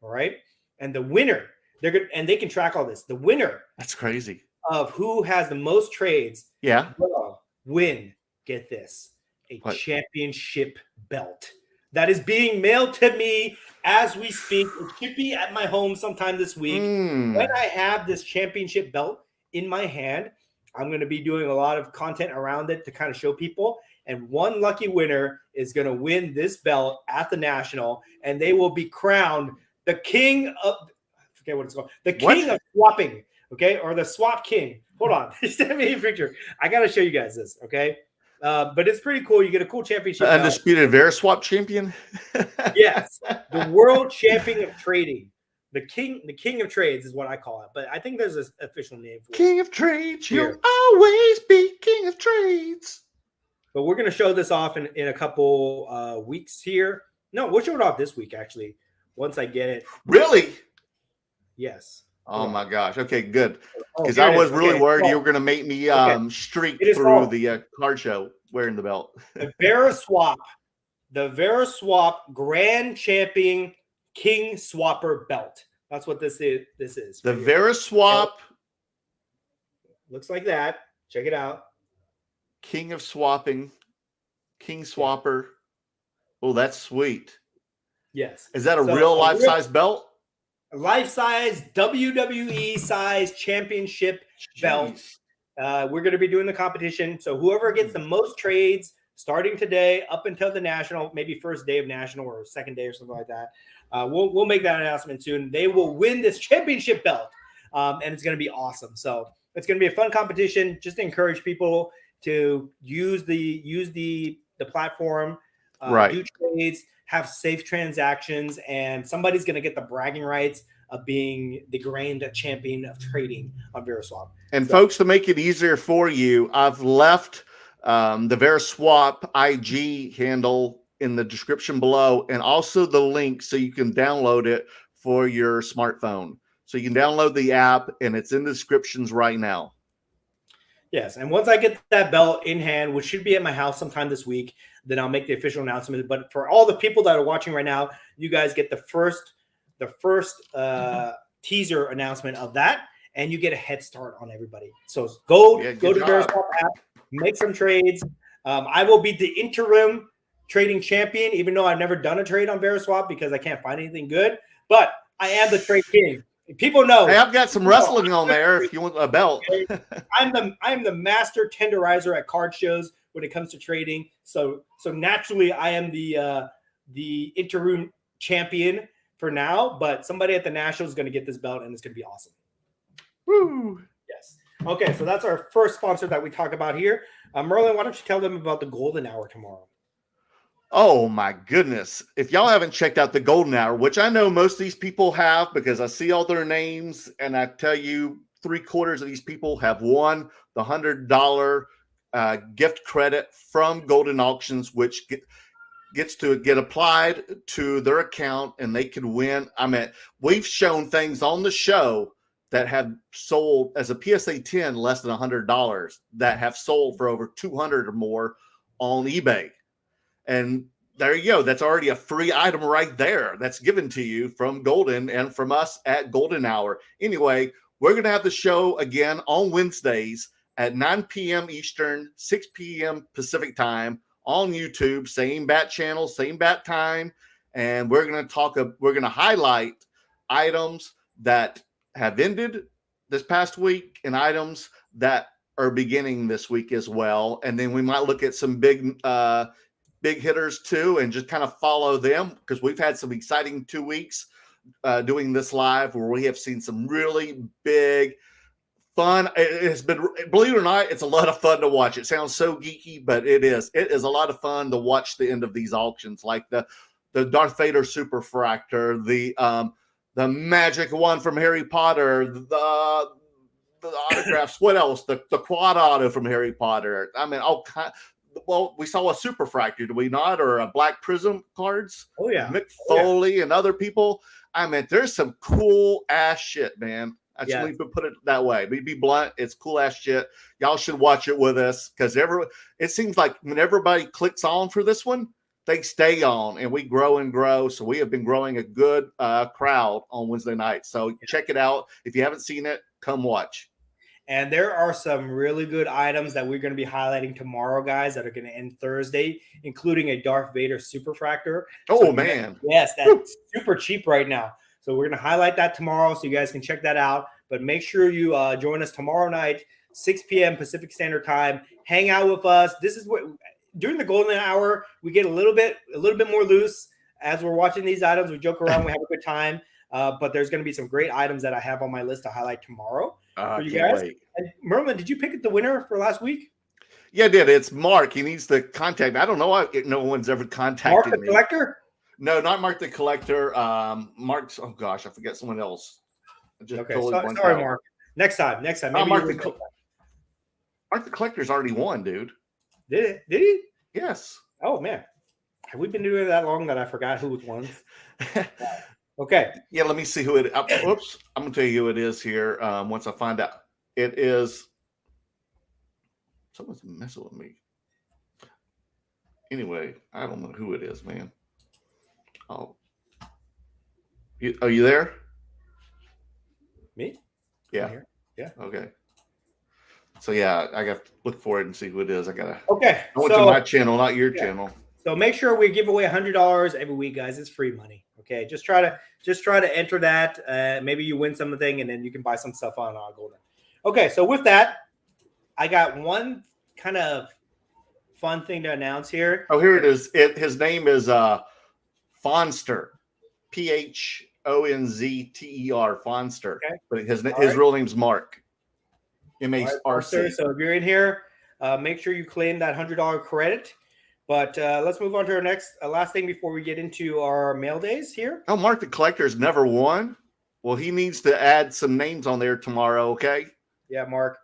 S1: All right, and the winner, they can track all this. The winner,
S2: that's crazy,
S1: of who has the most trades, will win. Get this, a championship belt that is being mailed to me as we speak. It should be at my home sometime this week. When I have this championship belt in my hand, I'm going to be doing a lot of content around it to kind of show people. And one lucky winner is going to win this belt at the national, and they will be crowned the king of, I forget what it's called, the king of swapping, okay, or the swap king. Hold on, send me a picture. I got to show you guys this, okay? But it's pretty cool. You get a cool championship.
S2: The undisputed Veriswap champion.
S1: Yes, the world champion of trading. The king of trades is what I call it. But I think there's an official name for it.
S2: King of trades. You'll always be king of trades.
S1: But we're going to show this off in a couple weeks here. No, we'll show it off this week, actually, once I get it.
S2: Really?
S1: Yes.
S2: Oh, my gosh. Okay, good. Because I was really worried you were going to make me streak through the card show wearing the belt.
S1: The Veriswap Grand Champion King Swapper belt. That's what this is.
S2: The Veriswap.
S1: Looks like that. Check it out.
S2: King of swapping. King Swapper. Oh, that's sweet.
S1: Yes.
S2: Is that a real life-size belt?
S1: Life-size, WWE size championship belt. We're going to be doing the competition. So whoever gets the most trades starting today up until the national, maybe first day of national or second day or something like that, we'll make that announcement soon. They will win this championship belt, and it's going to be awesome. So it's going to be a fun competition. Just to encourage people to use the platform, do trades, have safe transactions, and somebody's going to get the bragging rights of being the grand champion of trading on Veriswap.
S2: And folks, to make it easier for you, I've left the Veriswap IG handle in the description below, and also the link so you can download it for your smartphone. So you can download the app, and it's in the descriptions right now.
S1: Yes, and once I get that belt in hand, which should be at my house sometime this week, then I'll make the official announcement. But for all the people that are watching right now, you guys get the first teaser announcement of that, and you get a head start on everybody. So go to Veriswap app, make some trades. I will be the interim trading champion, even though I've never done a trade on Veriswap because I can't find anything good. But I am the trade king. People know.
S2: Hey, I've got some wrestling on there if you want a belt.
S1: I'm the master tenderizer at card shows when it comes to trading. So naturally, I am the interim champion for now. But somebody at the national is going to get this belt, and it's going to be awesome.
S2: Woo!
S1: Yes. Okay, so that's our first sponsor that we talk about here. Merlin, why don't you tell them about the Golden Hour tomorrow?
S2: Oh my goodness. If y'all haven't checked out the Golden Hour, which I know most of these people have because I see all their names, and I tell you 3/4 of these people have won the $100 gift credit from Goldin Auctions, which gets to get applied to their account, and they can win. I mean, we've shown things on the show that have sold as a PSA 10 less than $100 that have sold for over 200 or more on eBay. And there you go. That's already a free item right there. That's given to you from Goldin and from us at Golden Hour. Anyway, we're going to have the show again on Wednesdays at 9 p.m. Eastern, 6 p.m. Pacific time on YouTube. Same bat channel, same bat time. And we're going to highlight items that have ended this past week and items that are beginning this week as well. And then we might look at some big hitters too, and just kind of follow them, because we've had some exciting 2 weeks doing this live where we have seen some really big fun. It has been, believe it or not, it's a lot of fun to watch. It sounds so geeky, but it is. It is a lot of fun to watch the end of these auctions, like the Darth Vader Superfractor, the magic one from Harry Potter, the autographs. What else? The quad auto from Harry Potter. I mean, all kind. Well, we saw a Superfractor, did we not? Or a Black Prism cards.
S1: Oh yeah,
S2: Mick Foley and other people. I mean, there's some cool ass shit, man. I should even put it that way. Be blunt. It's cool ass shit. Y'all should watch it with us because it seems like when everybody clicks on for this one, they stay on and we grow and grow. So we have been growing a good crowd on Wednesday night. So check it out. If you haven't seen it, come watch.
S1: And there are some really good items that we're going to be highlighting tomorrow, guys, that are going to end Thursday, including a Darth Vader Superfractor.
S2: Oh,
S1: so,
S2: man.
S1: Yes, that's super cheap right now. So we're going to highlight that tomorrow so you guys can check that out. But make sure you join us tomorrow night, 6 p.m. Pacific Standard Time. Hang out with us. This is what during the golden hour, we get a little bit more loose as we're watching these items. We joke around, we have a good time. But there's going to be some great items that I have on my list to highlight tomorrow for you guys. And Merlin, did you pick the winner for last week?
S2: Yeah, I did. It's Mark. He needs to contact me. I don't know why no one's ever contacted me.
S1: Mark the Collector?
S2: No, not Mark the Collector. Mark's, oh gosh, I forget someone else.
S1: Okay, sorry, Mark. Next time. Maybe
S2: Mark the Collector's already won, dude.
S1: Did he?
S2: Yes.
S1: Oh, man. Have we been doing it that long that I forgot who was won? Okay.
S2: Yeah, let me see who it is. Whoops. I'm going to tell you who it is here once I find out. It is. Someone's messing with me. Anyway, I don't know who it is, man. Oh. Are you there?
S1: Me?
S2: Yeah.
S1: Yeah.
S2: Okay. So, yeah, I got to look for it and see who it is. I went to my channel, not your channel.
S1: So make sure we give away $100 every week, guys. It's free money. Okay, just try to enter that. Maybe you win something, and then you can buy some stuff on Goldin. Okay, so with that, I got one kind of fun thing to announce here.
S2: Oh, here it is. His name is Fonster, Phonzter, Fonster. Okay. But his real name's Mark. M-A-R-C.
S1: So if you're in here, make sure you claim that $100 credit. But let's move on to our last thing before we get into our mail days here.
S2: Oh, Mark the Collector's never won. Well, he needs to add some names on there tomorrow, okay?
S1: Yeah, Mark.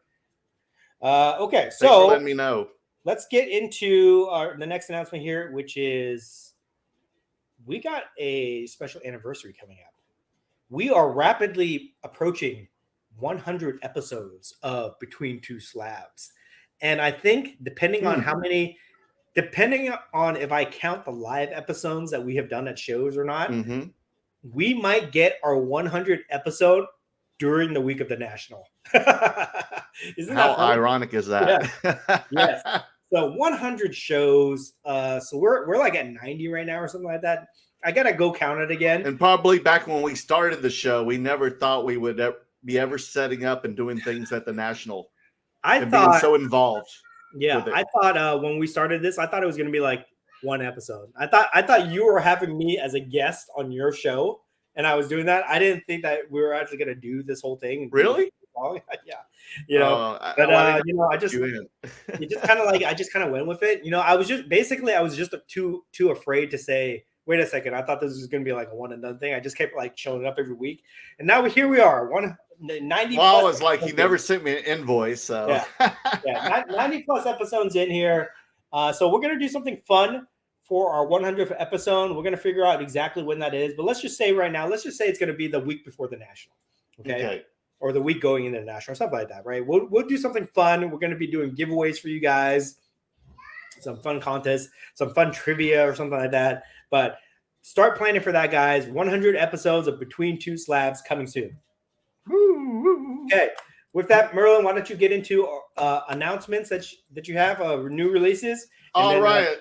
S1: Okay,
S2: Thanks for letting me know.
S1: Let's get into the next announcement here, which is we got a special anniversary coming up. We are rapidly approaching 100 episodes of Between Two Slabs. And I think depending on if I count the live episodes that we have done at shows or not, we might get our 100 episode during the week of the National. Isn't
S2: How ironic is that?
S1: Yeah. Yes. So 100 shows. So we're like at 90 right now or something like that. I got to go count it again.
S2: And probably back when we started the show, we never thought we would be ever setting up and doing things at the National. Being so involved.
S1: Yeah, I thought when we started this, I thought it was going to be like one episode. I thought you were having me as a guest on your show, and I was doing that. I didn't think that we were actually going to do this whole thing.
S2: Really?
S1: Yeah. I just kind of went with it. I was just too afraid to say, wait a second, I thought this was going to be like a one and done thing. I just kept like showing up every week, and now here we are. 90.
S2: Well, it's like he never sent me an invoice. So
S1: 90 plus episodes in here. So we're gonna do something fun for our 100th episode. We're gonna figure out exactly when that is. But let's just say right now, it's gonna be the week before the National. Okay. Or the week going into the National, something like that, right? We'll do something fun. We're gonna be doing giveaways for you guys, some fun contests, some fun trivia or something like that. But start planning for that, guys. 100 episodes of Between Two Slabs coming soon. Okay. With that, Merlin, why don't you get into announcements that you have, new releases?
S2: All right.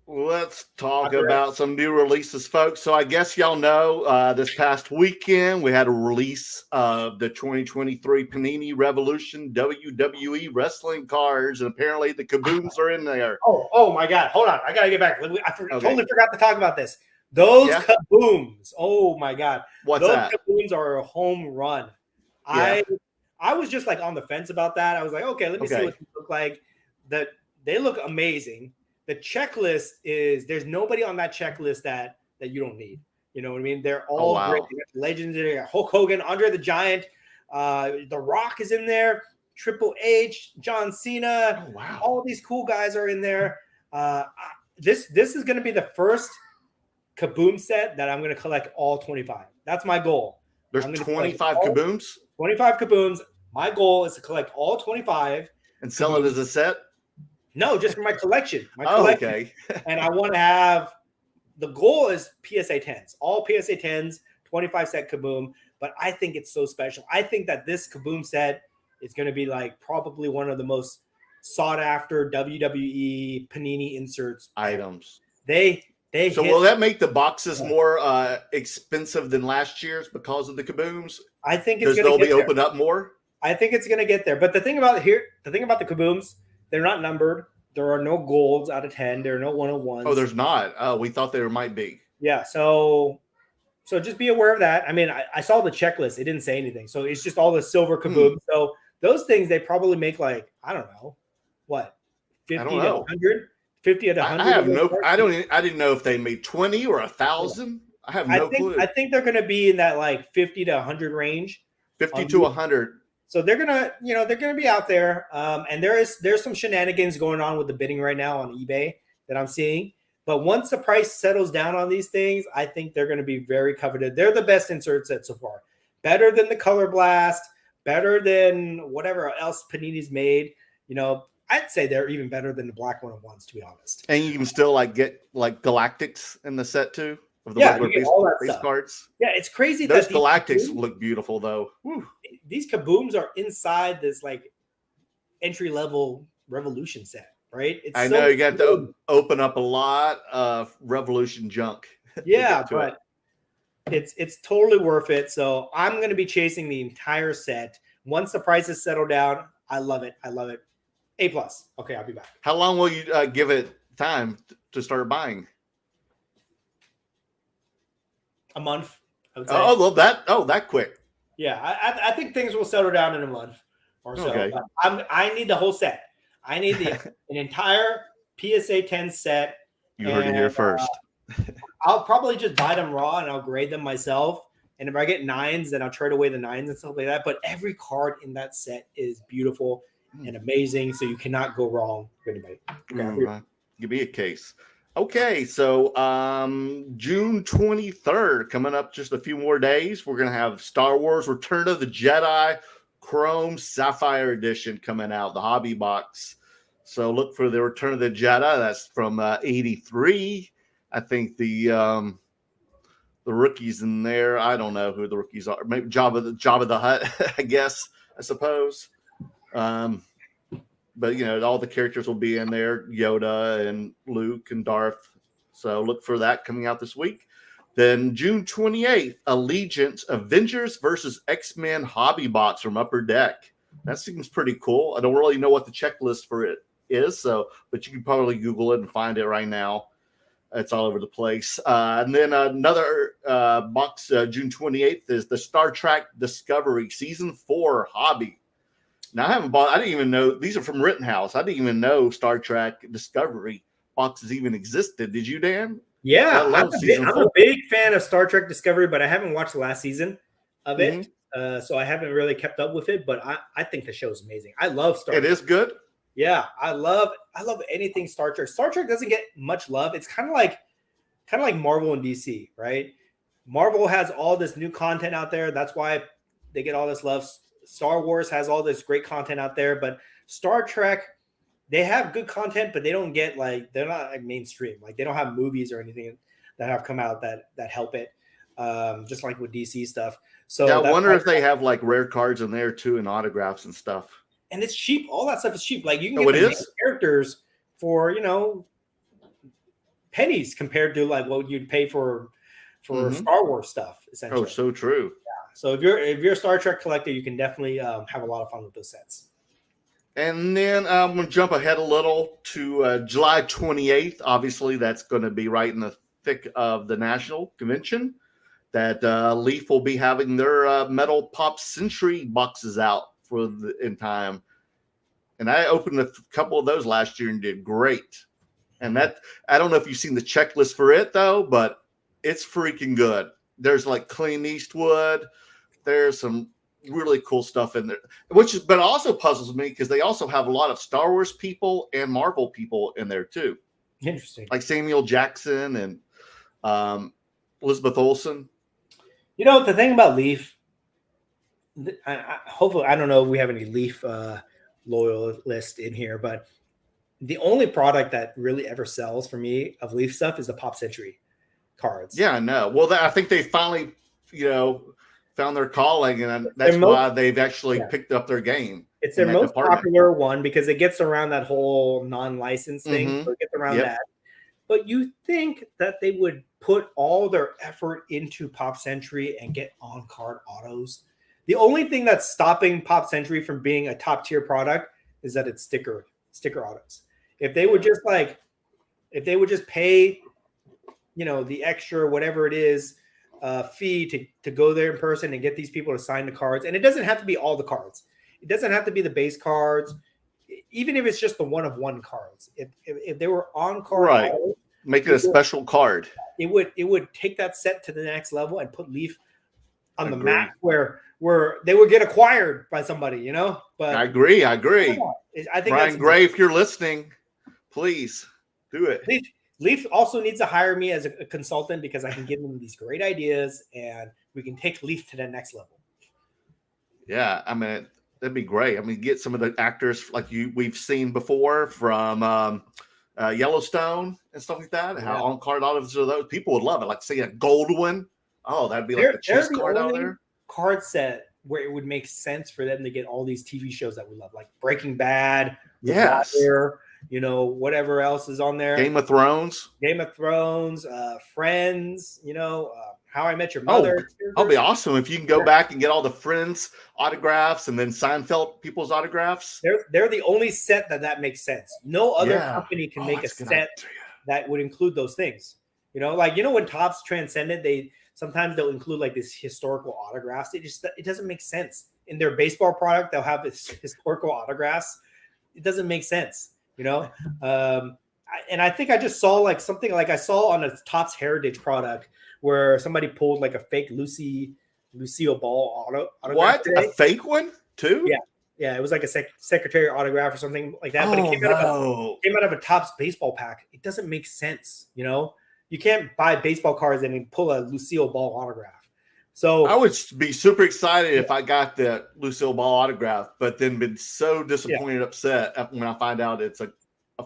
S2: Let's talk about some new releases, folks. So I guess y'all know this past weekend we had a release of the 2023 Panini Revolution WWE wrestling cards, and apparently the kabooms are in there.
S1: Oh my God. Hold on. I got to get back. Totally forgot to talk about this. Those kabooms. Oh my God.
S2: What's that?
S1: Those kabooms are a home run.
S2: Yeah.
S1: I was just like on the fence about that. I was like, okay, let me see what they look like. That they look amazing. The checklist there's nobody on that checklist that you don't need. You know what I mean? They're all great. They got legends in there. Hulk Hogan, Andre the Giant, The Rock is in there. Triple H, John Cena.
S2: Oh, wow.
S1: All these cool guys are in there. This is going to be the first Kaboom set that I'm going to collect all 25. That's my goal.
S2: There's 25 Kabooms?
S1: 25 Kabooms. My goal is to collect all 25.
S2: And sell it as a set?
S1: No, just for my collection.
S2: Okay.
S1: And I want to have, the goal is PSA 10s. All PSA 10s, 25 set Kaboom. But I think it's so special. I think that this Kaboom set is going to be like probably one of the most sought after WWE Panini inserts
S2: items.
S1: Will
S2: that make the boxes more expensive than last year's because of the Kabooms?
S1: I think it's
S2: because they'll be opened up more.
S1: I think it's going to get there. But the thing about the Kabooms, they're not numbered. There are no golds out of 10. There are no 101s.
S2: Oh, there's not. Oh, we thought there might be.
S1: Yeah. So just be aware of that. I mean, I saw the checklist. It didn't say anything. So it's just all the silver Kaboom. So those things, they probably make like, I don't know, what, 50 to 100? 50 to 100?
S2: I didn't know if they made 20 or 1,000. I have no clue.
S1: I think they're going to be in that like 50 to 100 range.
S2: 50 to 100.
S1: So they're gonna be out there. And there's some shenanigans going on with the bidding right now on eBay that I'm seeing. But once the price settles down on these things, I think they're going to be very coveted. They're the best insert set so far. Better than the Color Blast, better than whatever else Panini's made. You know, I'd say they're even better than the black 101s, to be honest.
S2: And you can still like get like Galactics in the set too. Of the base cards.
S1: Yeah, it's crazy.
S2: Those Galactics look beautiful though. Whew.
S1: These Kabooms are inside this like entry level Revolution set, right?
S2: I know you got to open up a lot of Revolution junk.
S1: Yeah, but it's totally worth it. So I'm going to be chasing the entire set once the prices settle down. I love it. A+. Okay, I'll be back.
S2: How long will you give it time to start buying?
S1: A month. I would say.
S2: That quick.
S1: Yeah, I think things will settle down in a month or so.
S2: Okay.
S1: I need the whole set. I need an entire PSA 10 set.
S2: You heard it here first.
S1: I'll probably just buy them raw and I'll grade them myself. And if I get 9s, then I'll trade away the 9s and stuff like that. But every card in that set is beautiful and amazing, so you cannot go wrong with anybody. Okay.
S2: Give me a case. Okay, so June 23rd, coming up just a few more days, we're going to have Star Wars Return of the Jedi Chrome Sapphire Edition coming out, the hobby box. So look for the Return of the Jedi. That's from 83. I think the rookies in there, I don't know who the rookies are. Maybe Jabba the Hutt, I suppose. But, you know, all the characters will be in there, Yoda and Luke and Darth. So look for that coming out this week. Then June 28th, Allegiance Avengers versus X-Men Hobby Box from Upper Deck. That seems pretty cool. I don't really know what the checklist for it is, but you can probably Google it and find it right now. It's all over the place. And then another box, June 28th, is the Star Trek Discovery Season 4 Hobby. Now, I didn't even know, these are from Rittenhouse. I didn't even know Star Trek Discovery boxes even existed. Did you, Dan?
S1: Yeah, I'm a big fan of Star Trek Discovery, but I haven't watched the last season of it. So I haven't really kept up with it, but I think the show is amazing. I love Star Trek.
S2: It is good?
S1: Yeah, I love anything Star Trek. Star Trek doesn't get much love. It's kind of like Marvel and DC, right? Marvel has all this new content out there. That's why they get all this love. Star Wars has all this great content out there, but Star Trek, they have good content, but they don't get they're not like mainstream. Like they don't have movies or anything that have come out that help it. Just like with DC stuff. So
S2: yeah, I wonder if they have like rare cards in there too and autographs and stuff.
S1: And it's cheap. All that stuff is cheap. Like you can get the main characters for, pennies compared to like what you'd pay for Star Wars stuff, essentially.
S2: Oh, so true.
S1: So if you're a Star Trek collector, you can definitely have a lot of fun with those sets.
S2: And then I'm going to jump ahead a little to July 28th. Obviously, that's going to be right in the thick of the National Convention. That Leaf will be having their Metal Pop Century boxes out in time. And I opened a couple of those last year and did great. And that, I don't know if you've seen the checklist for it though, but it's freaking good. There's like Clint Eastwood. There's some really cool stuff in there, but it also puzzles me because they also have a lot of Star Wars people and Marvel people in there too.
S1: Interesting.
S2: Like Samuel Jackson and Elizabeth Olsen.
S1: You know, the thing about Leaf, hopefully, I don't know if we have any Leaf loyalists in here, but the only product that really ever sells for me of Leaf stuff is the Pop Century cards.
S2: Yeah, I know. Well, I think they finally, found their calling, and that's why they've actually picked up their game.
S1: It's their most popular one because it gets around that whole non-license thing. So it gets around that. But you think that they would put all their effort into Pop Century and get on-card autos? The only thing that's stopping Pop Century from being a top-tier product is that it's sticker autos. If they would just pay, the extra whatever it is, fee to go there in person and get these people to sign the cards. And it doesn't have to be all the cards. It doesn't have to be the base cards. Even if it's just the one-of-one cards. If they were on-card,
S2: right, autos, make it a special card.
S1: It would take that set to the next level and put Leaf on the map where they would get acquired by somebody, But
S2: I agree. I think
S1: Brian
S2: Gray, if you're listening, please do it.
S1: Leaf also needs to hire me as a consultant because I can give them these great ideas and we can take Leaf to the next level.
S2: Yeah, I mean, that'd be great. I mean, get some of the actors like we've seen before from Yellowstone and stuff like that. Yeah. How on-card autos are those? People would love it. Like, say a Goldwin. Oh, that'd be like a chase card out there.
S1: Card set where it would make sense for them to get all these TV shows that we love, like Breaking Bad,
S2: yes,
S1: whatever else is on there.
S2: Game of Thrones,
S1: Friends, How I Met Your Mother.
S2: That'll be awesome if you can go back and get all the Friends autographs and then Seinfeld people's autographs.
S1: They're the only set that makes sense. No other company can make a set that would include those things. When Topps Transcendent, they'll include like this historical autographs. It doesn't make sense. In their baseball product, they'll have this historical autographs. It doesn't make sense, And I think I just saw like something like I saw on a Topps Heritage product where somebody pulled like a fake Lucille Ball autograph.
S2: What?
S1: Today.
S2: A fake one too?
S1: Yeah. It was like a secretary autograph or something like that. But it came out of a Topps baseball pack. It doesn't make sense, You can't buy baseball cards and then pull a Lucille Ball autograph. So
S2: I would be super excited if I got the Lucille Ball autograph, but then been so disappointed, upset when I find out it's a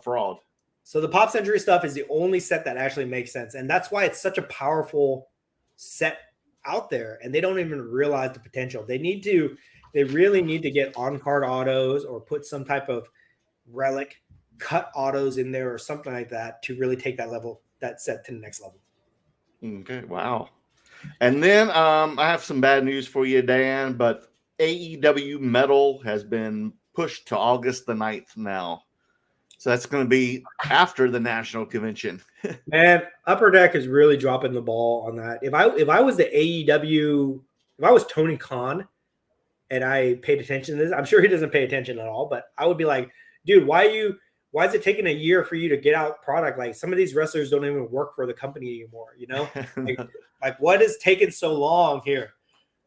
S2: fraud.
S1: So the Pop Century stuff is the only set that actually makes sense. And that's why it's such a powerful set out there. And they don't even realize the potential. They really need to get on-card autos or put some type of relic cut autos in there or something like that to really take that set to the next level.
S2: Okay. Wow. And then I have some bad news for you, Dan, but AEW Metal has been pushed to August the 9th now. So that's going to be after the national convention.
S1: Man, Upper Deck is really dropping the ball on that. If I was the AEW, if I was Tony Khan and I paid attention to this, I'm sure he doesn't pay attention at all, but I would be like, dude, why is it taking a year for you to get out product? Like some of these wrestlers don't even work for the company anymore, like what is taking so long here?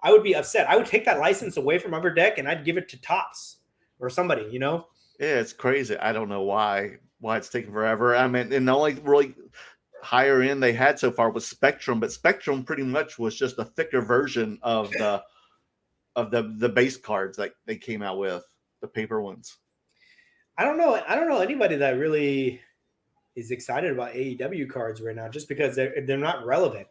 S1: I would be upset. I would take that license away from Upper Deck and I'd give it to Topps or somebody,
S2: Yeah, it's crazy. I don't know why it's taking forever. I mean, and the only really higher end they had so far was Spectrum, but Spectrum pretty much was just a thicker version of the base cards that they came out with, the paper ones.
S1: I don't know anybody that really is excited about AEW cards right now, just because they're not relevant.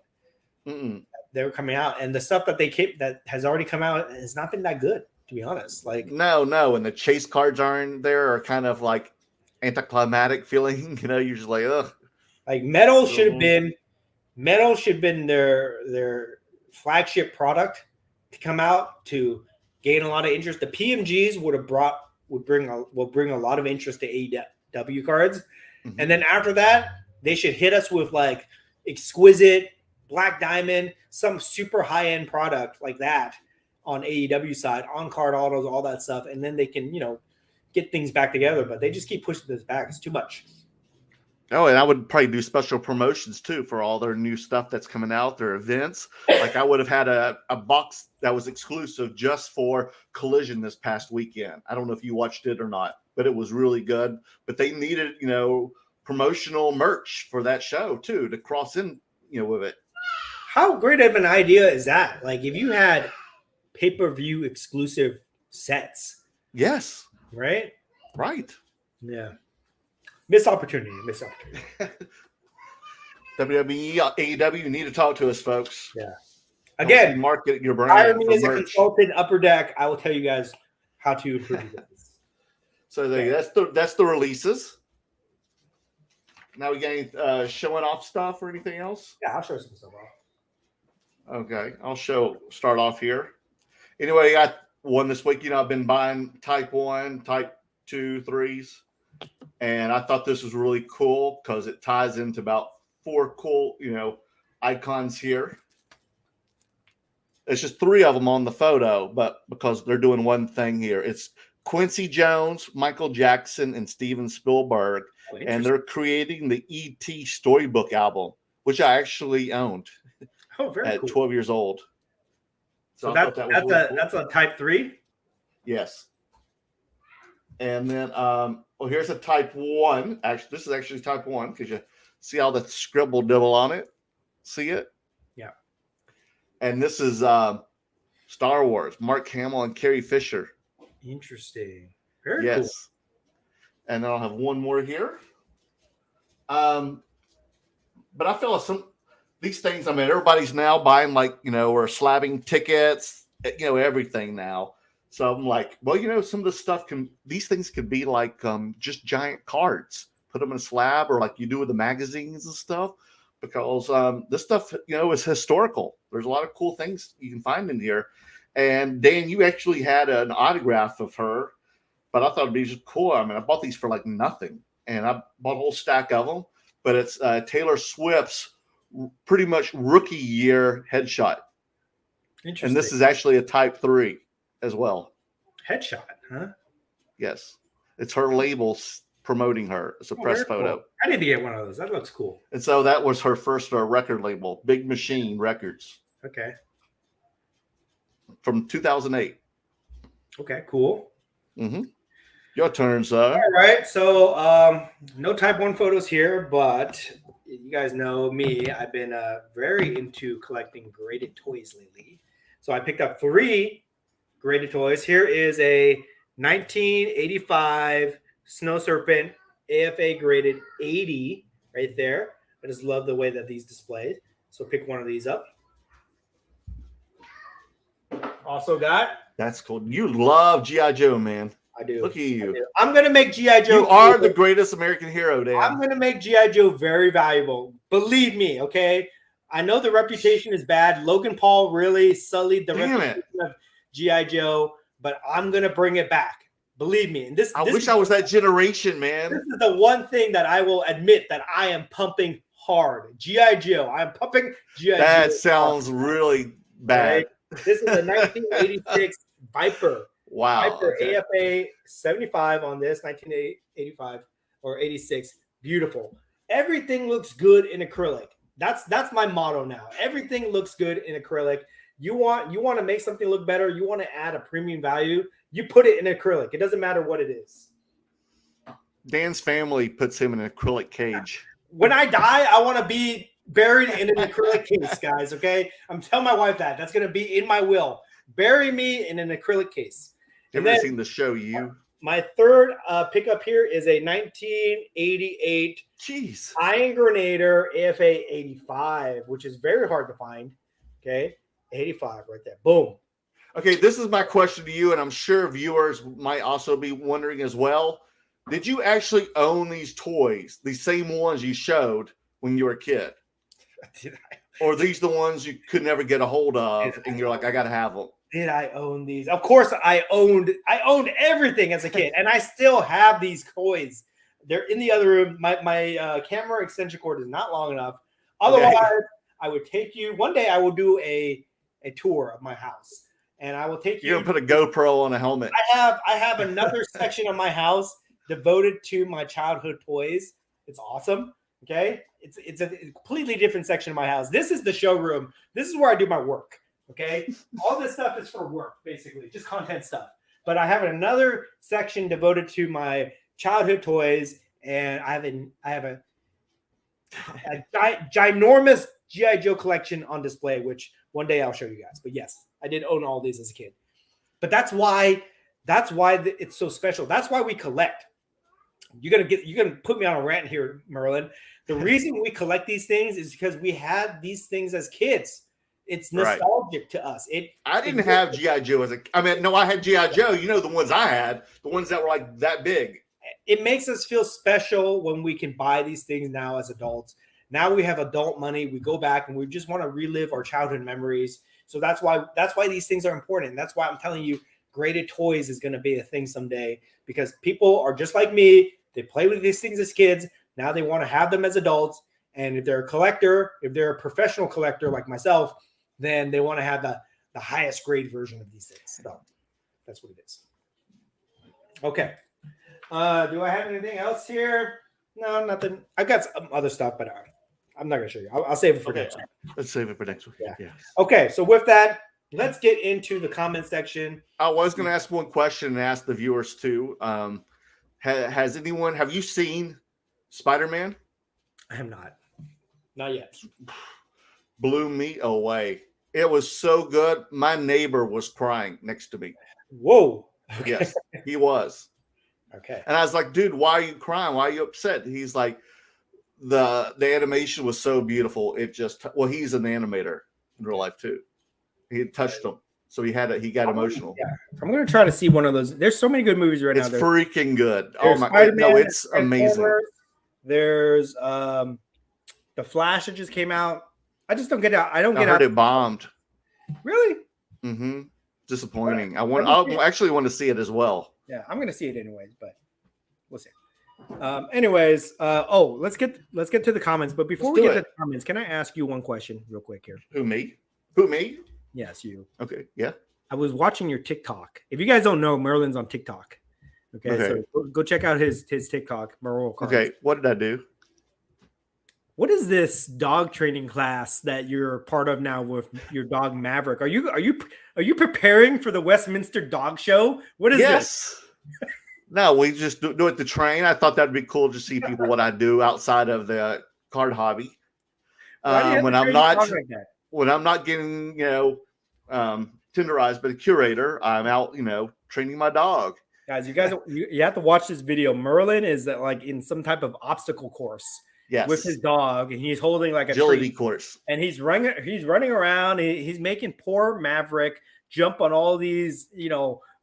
S1: They're coming out, and the stuff that has already come out has not been that good, to be honest. Like
S2: no, and the chase cards aren't there, are kind of like anticlimactic feeling. You're just like, ugh.
S1: Like Metal should have been their flagship product to come out to gain a lot of interest. The PMGs will bring a lot of interest to AEW cards. And then after that, they should hit us with like exquisite Black Diamond, some super high-end product like that. on AEW side, on card autos, all that stuff, and then they can, get things back together. But they just keep pushing this back. It's too much.
S2: Oh, and I would probably do special promotions too for all their new stuff that's coming out, their events. Like I would have had a box that was exclusive just for Collision this past weekend. I don't know if you watched it or not, but it was really good. But they needed, promotional merch for that show too to cross in, with it.
S1: How great of an idea is that? Like if you had pay-per-view exclusive sets.
S2: Yes.
S1: Right?
S2: Right.
S1: Yeah. Missed opportunity.
S2: WWE, AEW, you need to talk to us, folks.
S1: Yeah. Again,
S2: market your brand.
S1: hire me as a consultant, Upper Deck. I will tell you guys how to improve this.
S2: So that's the releases. Now we got any showing off stuff or anything else?
S1: Yeah, I'll show some stuff off.
S2: Okay, I'll start off here. Anyway, I got one this week. I've been buying Type 1, Type 2, 3s. And I thought this was really cool because it ties into about 4 cool, icons here. It's just 3 of them on the photo, but because they're doing one thing here. It's Quincy Jones, Michael Jackson, and Steven Spielberg. And they're creating the E.T. Storybook album, which I actually owned at 12 years old.
S1: So that's a Type 3?
S2: Yes. And then, here's a Type 1. Actually, this is actually Type 1 because you see all the scribble dibble on it. See it?
S1: Yeah.
S2: And this is Star Wars, Mark Hamill and Carrie Fisher.
S1: Interesting. Very cool.
S2: And then I'll have one more here. But I feel like these things, everybody's now buying or slabbing tickets, everything now. So I'm like, well, some of the stuff these things could be like just giant cards. Put them in a slab or like you do with the magazines and stuff because this stuff, is historical. There's a lot of cool things you can find in here. And Dan, you actually had an autograph of her, but I thought it'd be just cool. I bought these for like nothing and I bought a whole stack of them, but it's Taylor Swift's pretty much rookie year headshot.
S1: Interesting.
S2: And this is actually a Type 3. As well.
S1: Headshot, huh?
S2: Yes. It's her label promoting her. It's a press photo.
S1: Cool. I need to get one of those. That looks cool.
S2: And so that was her first record label, Big Machine Records.
S1: Okay.
S2: From 2008.
S1: Okay, cool.
S2: Mm-hmm. Your turn, sir.
S1: All right. So no Type 1 photos here, but you guys know me. I've been very into collecting graded toys lately. So I picked up 3 graded toys. Here is a 1985 Snow Serpent AFA graded 80 right there. I just love the way that these displayed. So pick one of these up. Also got.
S2: That's cool. You love G.I. Joe, man.
S1: I do.
S2: Look at you.
S1: I'm going to make G.I. Joe.
S2: You are the greatest American hero, Dan.
S1: I'm going to make G.I. Joe very valuable. Believe me, okay? I know the reputation is bad. Logan Paul really sullied the reputation of G.I. Joe, but I'm going to bring it back. Believe me. And
S2: I wish I was that generation, man.
S1: This is the one thing that I will admit that I am pumping hard. G.I. Joe. I'm pumping G.I. Joe.
S2: That sounds really bad.
S1: Right? This is a 1986 Viper.
S2: Wow.
S1: Viper AFA 75 on this, 1985 or 86. Beautiful. Everything looks good in acrylic. That's my motto now. Everything looks good in acrylic. You want to make something look better. You want to add a premium value. You put it in acrylic. It doesn't matter what it is.
S2: Dan's family puts him in an acrylic cage.
S1: When I die, I want to be buried in an acrylic case, guys. Okay, I'm telling my wife that. That's going to be in my will. Bury me in an acrylic case.
S2: You ever seen the show You?
S1: My third pickup here is a 1988 Iron Grenader AFA 85, which is very hard to find. Okay, 85 right there. Boom.
S2: Okay, this is my question to you, and I'm sure viewers might also be wondering as well. Did you actually own these toys, these same ones you showed when you were a kid?
S1: Did I?
S2: Or are these the ones you could never get a hold of, and you're like, I got to have them?
S1: Did I own these? Of course, I owned everything as a kid, and I still have these toys. They're in the other room. My camera extension cord is not long enough. Otherwise, I would take you. One day, I will do a tour of my house, and I will take you.
S2: You're gonna put a GoPro on a helmet.
S1: I have another section of my house devoted to my childhood toys. It's awesome. Okay, it's a completely different section of my house. This is the showroom. This is where I do my work. Okay, all this stuff is for work, basically, just content stuff. But I have another section devoted to my childhood toys, and I have a ginormous G.I. Joe collection on display, which one day I'll show you guys. But yes, I did own all these as a kid. But that's why it's so special. That's why we collect. You're gonna put me on a rant here, Merlin. The reason we collect these things is because we had these things as kids. It's nostalgic to us.
S2: I didn't have G.I. Joe I had G.I. Joe. You know, the ones I had, the ones that were like that big.
S1: It makes us feel special when we can buy these things now as adults. Now we have adult money. We go back and we just want to relive our childhood memories. So that's why these things are important. That's why I'm telling you, graded toys is going to be a thing someday, because people are just like me. They play with these things as kids. Now they want to have them as adults. And if they're a collector, if they're a professional collector like myself, then they want to have the highest grade version of these things. So that's what it is. Okay. Do I have anything else here? No, nothing. I've got some other stuff, but I'm not going to show you. I'll save it for next week.
S2: Let's save it for next week.
S1: Yeah.
S2: Yes.
S1: Okay. So with that, let's get into the comment section.
S2: I was going to ask one question and ask the viewers too. Have you seen Spider-Man?
S1: I am not. Not yet.
S2: Blew me away. It was so good. My neighbor was crying next to me.
S1: Whoa. Okay.
S2: Yes, he was.
S1: Okay.
S2: And I was like, dude, why are you crying? Why are you upset? He's like, the animation was so beautiful. He's an animator in real life too. He touched him. So he got emotional.
S1: Yeah. I'm going to try to see one of those. There's so many good movies right now.
S2: It's freaking good.
S1: Oh my God.
S2: No, it's amazing.
S1: There's The Flash that just came out. I just don't get out. I
S2: heard it bombed.
S1: Really?
S2: Mm-hmm. Disappointing. I actually want to see it as well.
S1: Yeah, I'm gonna see it anyways, but we'll see. Let's get to the comments. But before we get to the comments, can I ask you one question real quick here?
S2: Who me?
S1: Yes, you.
S2: Okay, yeah.
S1: I was watching your TikTok. If you guys don't know, Merlin's on TikTok. Okay. So go check out his TikTok, Merleworld Cards.
S2: Okay, what did I do?
S1: What is this dog training class that you're part of now with your dog Maverick? Are you preparing for the Westminster Dog Show? What is this?
S2: No, we just do it to train. I thought that'd be cool to see people what I do outside of the card hobby. When I'm not getting tenderized by the curator, I'm out training my dog.
S1: Guys, you have to watch this video. Merlin is like in some type of obstacle course.
S2: Yes.
S1: With his dog, and he's holding like a
S2: agility
S1: tree,
S2: course,
S1: and he's running around. He's making poor Maverick jump on all these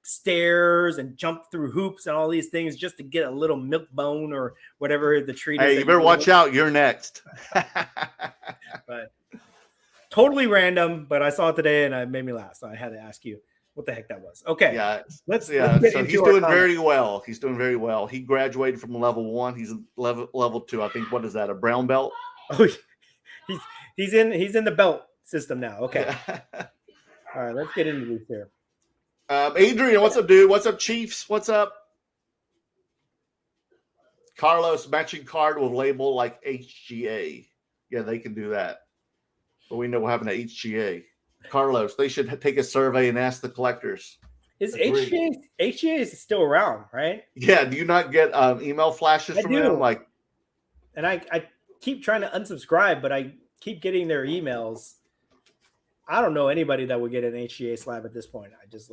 S1: stairs and jump through hoops and all these things just to get a little milk bone or whatever the treat is.
S2: Hey, you better watch out. You're next.
S1: But totally random, but I saw it today and it made me laugh, so I had to ask you what the heck that was. Okay.
S2: Yeah.
S1: Let's
S2: so he's doing very well. He's doing very well. He graduated from level 1. He's level 2. I think, what is that? A brown belt?
S1: Oh, he's in the belt system now. Okay. Yeah. All right, let's get into this here.
S2: Adrian, what's up, dude? What's up, Chiefs? What's up? Carlos, matching card with label like HGA. Yeah, they can do that. But we know we're having an HGA. Carlos, they should take a survey and ask the collectors.
S1: Is HGA is still around, right?
S2: Yeah. Do you not get email flashes from them?
S1: And I keep trying to unsubscribe, but I keep getting their emails. I don't know anybody that would get an HGA slab at this point. I just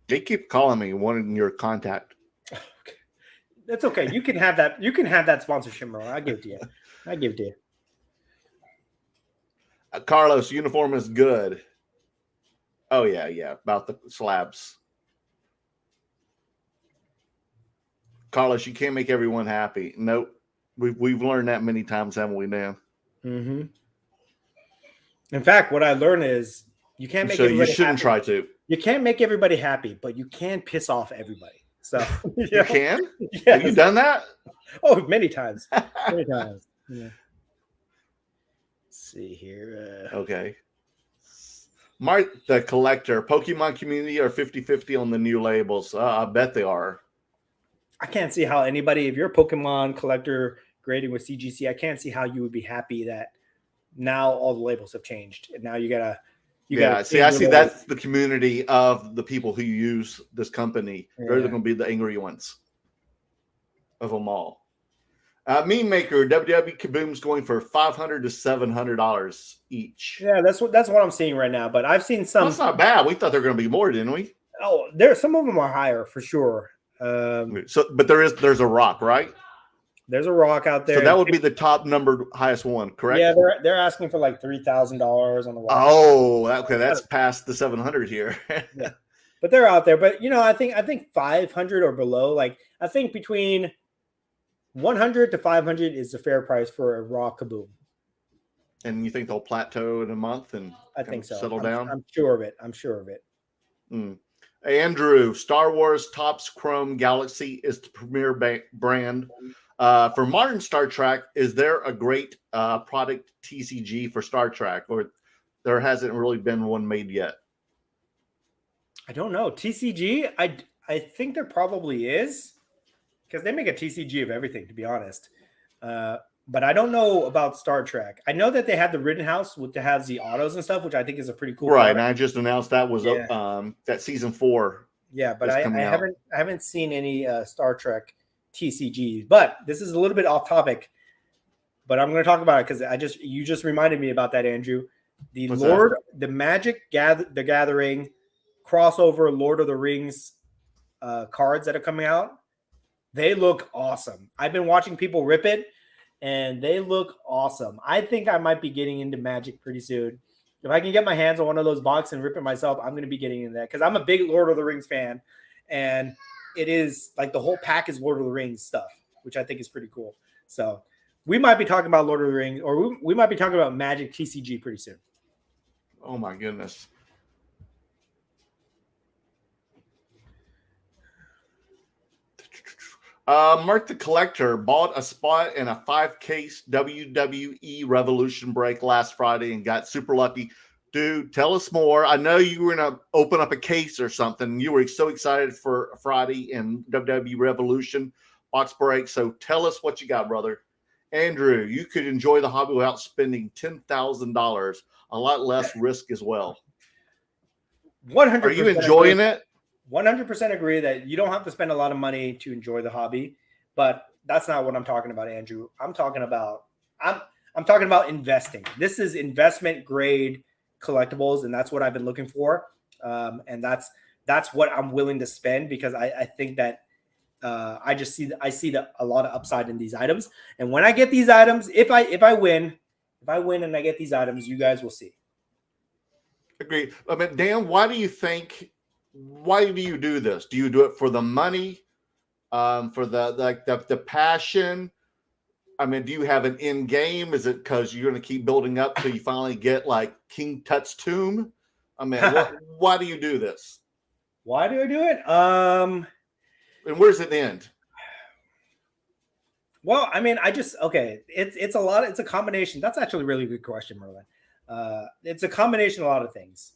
S2: they keep calling me, wanting your contact.
S1: Okay. That's okay. You can have that. You can have that sponsorship, bro. I give it to you.
S2: Carlos, uniform is good. Oh yeah. About the slabs. Carlos, you can't make everyone happy. Nope. We've learned that many times, haven't we, Dan?
S1: Mm-hmm. In fact, what I learned is you can't make. So
S2: you shouldn't try to.
S1: You can't make everybody happy, but you can piss off everybody. So
S2: you can.
S1: Yes.
S2: Have you done that?
S1: Oh, many times. Many times. Yeah. See here.
S2: Okay. Mark the collector, Pokemon community are 50-50 on the new labels. I bet they are.
S1: I can't see how anybody, if you're a Pokemon collector grading with CGC, I can't see how you would be happy that now all the labels have changed and now you gotta.
S2: I see that's the community of the people who use this company.
S1: Yeah.
S2: They're going to be the angry ones of them all. Meme Maker, WW Kaboom's going for $500 to $700 each.
S1: Yeah, that's what I'm seeing right now. But I've seen some.
S2: That's not bad. We thought they were going to be more, didn't we?
S1: Oh, some of them are higher for sure.
S2: But there's a rock, right?
S1: There's a rock out there.
S2: So that would be the top numbered highest one, correct?
S1: Yeah, they're asking for like $3,000 on the rock.
S2: Oh, okay, that's past the 700 here.
S1: Yeah, but they're out there. But I think 500 or below. Like I think between 100 to 500 is the fair price for a raw Kaboom.
S2: And you think they'll plateau in a month and
S1: I think so.
S2: Settle down?
S1: I'm sure of it.
S2: Andrew, Star Wars Topps Chrome Galaxy is the premier brand. For modern Star Trek, is there a great product TCG for Star Trek, or there hasn't really been one made yet?
S1: I don't know. TCG, I think there probably is, because they make a TCG of everything, to be honest. But I don't know about Star Trek. I know that they have the Rittenhouse that has the autos and stuff, which I think is a pretty cool.
S2: Right,
S1: product.
S2: and I just announced that was that season 4.
S1: Yeah, but I haven't seen any Star Trek TCGs. But this is a little bit off topic, but I'm going to talk about it because you just reminded me about that, Andrew. The Magic the Gathering crossover Lord of the Rings cards that are coming out. They look awesome. I've been watching people rip it, and they look awesome. I think I might be getting into Magic pretty soon. If I can get my hands on one of those boxes and rip it myself, I'm going to be getting into that because I'm a big Lord of the Rings fan, and it is like the whole pack is Lord of the Rings stuff, which I think is pretty cool. So we might be talking about Lord of the Rings, or we might be talking about Magic TCG pretty soon.
S2: Oh my goodness. Mark the Collector bought a spot in a 5-case WWE Revolution break last Friday and got super lucky. Dude, tell us more. I know you were going to open up a case or something. You were so excited for Friday in WWE Revolution box break. So tell us what you got, brother. Andrew, you could enjoy the hobby without spending $10,000. A lot less risk as well.
S1: 100%.
S2: Are you enjoying it?
S1: 100% agree that you don't have to spend a lot of money to enjoy the hobby, but that's not what I'm talking about, Andrew. I'm talking about investing. This is investment grade collectibles, and that's what I've been looking for. And that's what I'm willing to spend because I think that I see a lot of upside in these items. And when I get these items, if I win and I get these items, you guys will see.
S2: Agreed. I mean, Dan, why do you do this? Do you do it for the money, for the passion? I mean, do you have an end game? Is it because you're going to keep building up till you finally get like King Tut's tomb? I mean, why do you do this?
S1: Why do I do it?
S2: And where does it end?
S1: Well, I mean, it's a lot. It's a combination. That's actually a really good question, Merlin. It's a combination of a lot of things.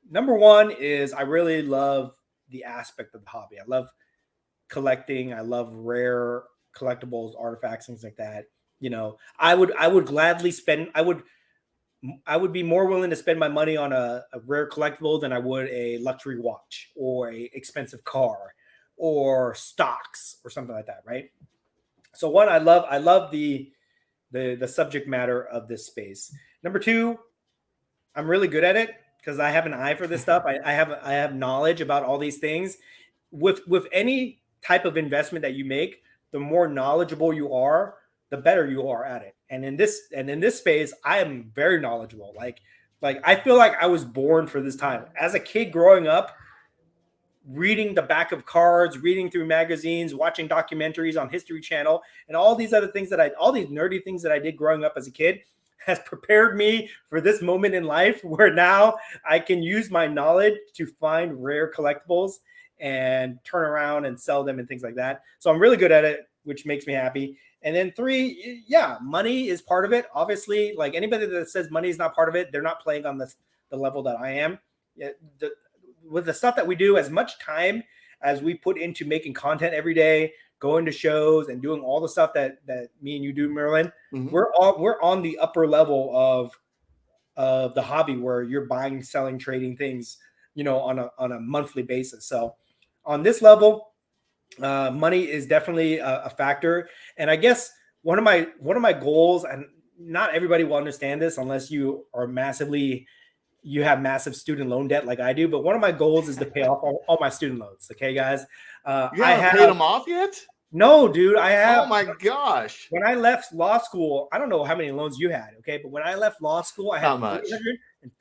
S1: Number one is I really love the aspect of the hobby. I love collecting. I love rare collectibles, artifacts, things like that. I would gladly spend. I would be more willing to spend my money on a rare collectible than I would a luxury watch or a expensive car or stocks or something like that, right? So one, I love the subject matter of this space. Number two, I'm really good at it. Because I have an eye for this stuff. I have knowledge about all these things. With any type of investment that you make, the more knowledgeable you are, the better you are at it. And in this space, I am very knowledgeable. Like I feel like I was born for this time. As a kid growing up, reading the back of cards, reading through magazines, watching documentaries on History Channel, and all these other things all these nerdy things that I did growing up as a kid has prepared me for this moment in life where now I can use my knowledge to find rare collectibles and turn around and sell them and things like that. So I'm really good at it, which makes me happy. And then three, yeah, money is part of it. Obviously, like anybody that says money is not part of it, they're not playing on the level that I am. with the stuff that we do, as much time as we put into making content every day, going to shows and doing all the stuff that me and you do, Merlin, we're on the upper level of the hobby where you're buying, selling, trading things, on a monthly basis. So on this level, money is definitely a factor. And I guess one of my goals, and not everybody will understand this unless you have massive student loan debt like I do, but one of my goals is to pay off all my student loans. Okay, guys.
S2: You haven't paid them off yet?
S1: No, dude, I have.
S2: Oh my gosh.
S1: When I left law school, I don't know how many loans you had, okay? But when I left law school, I had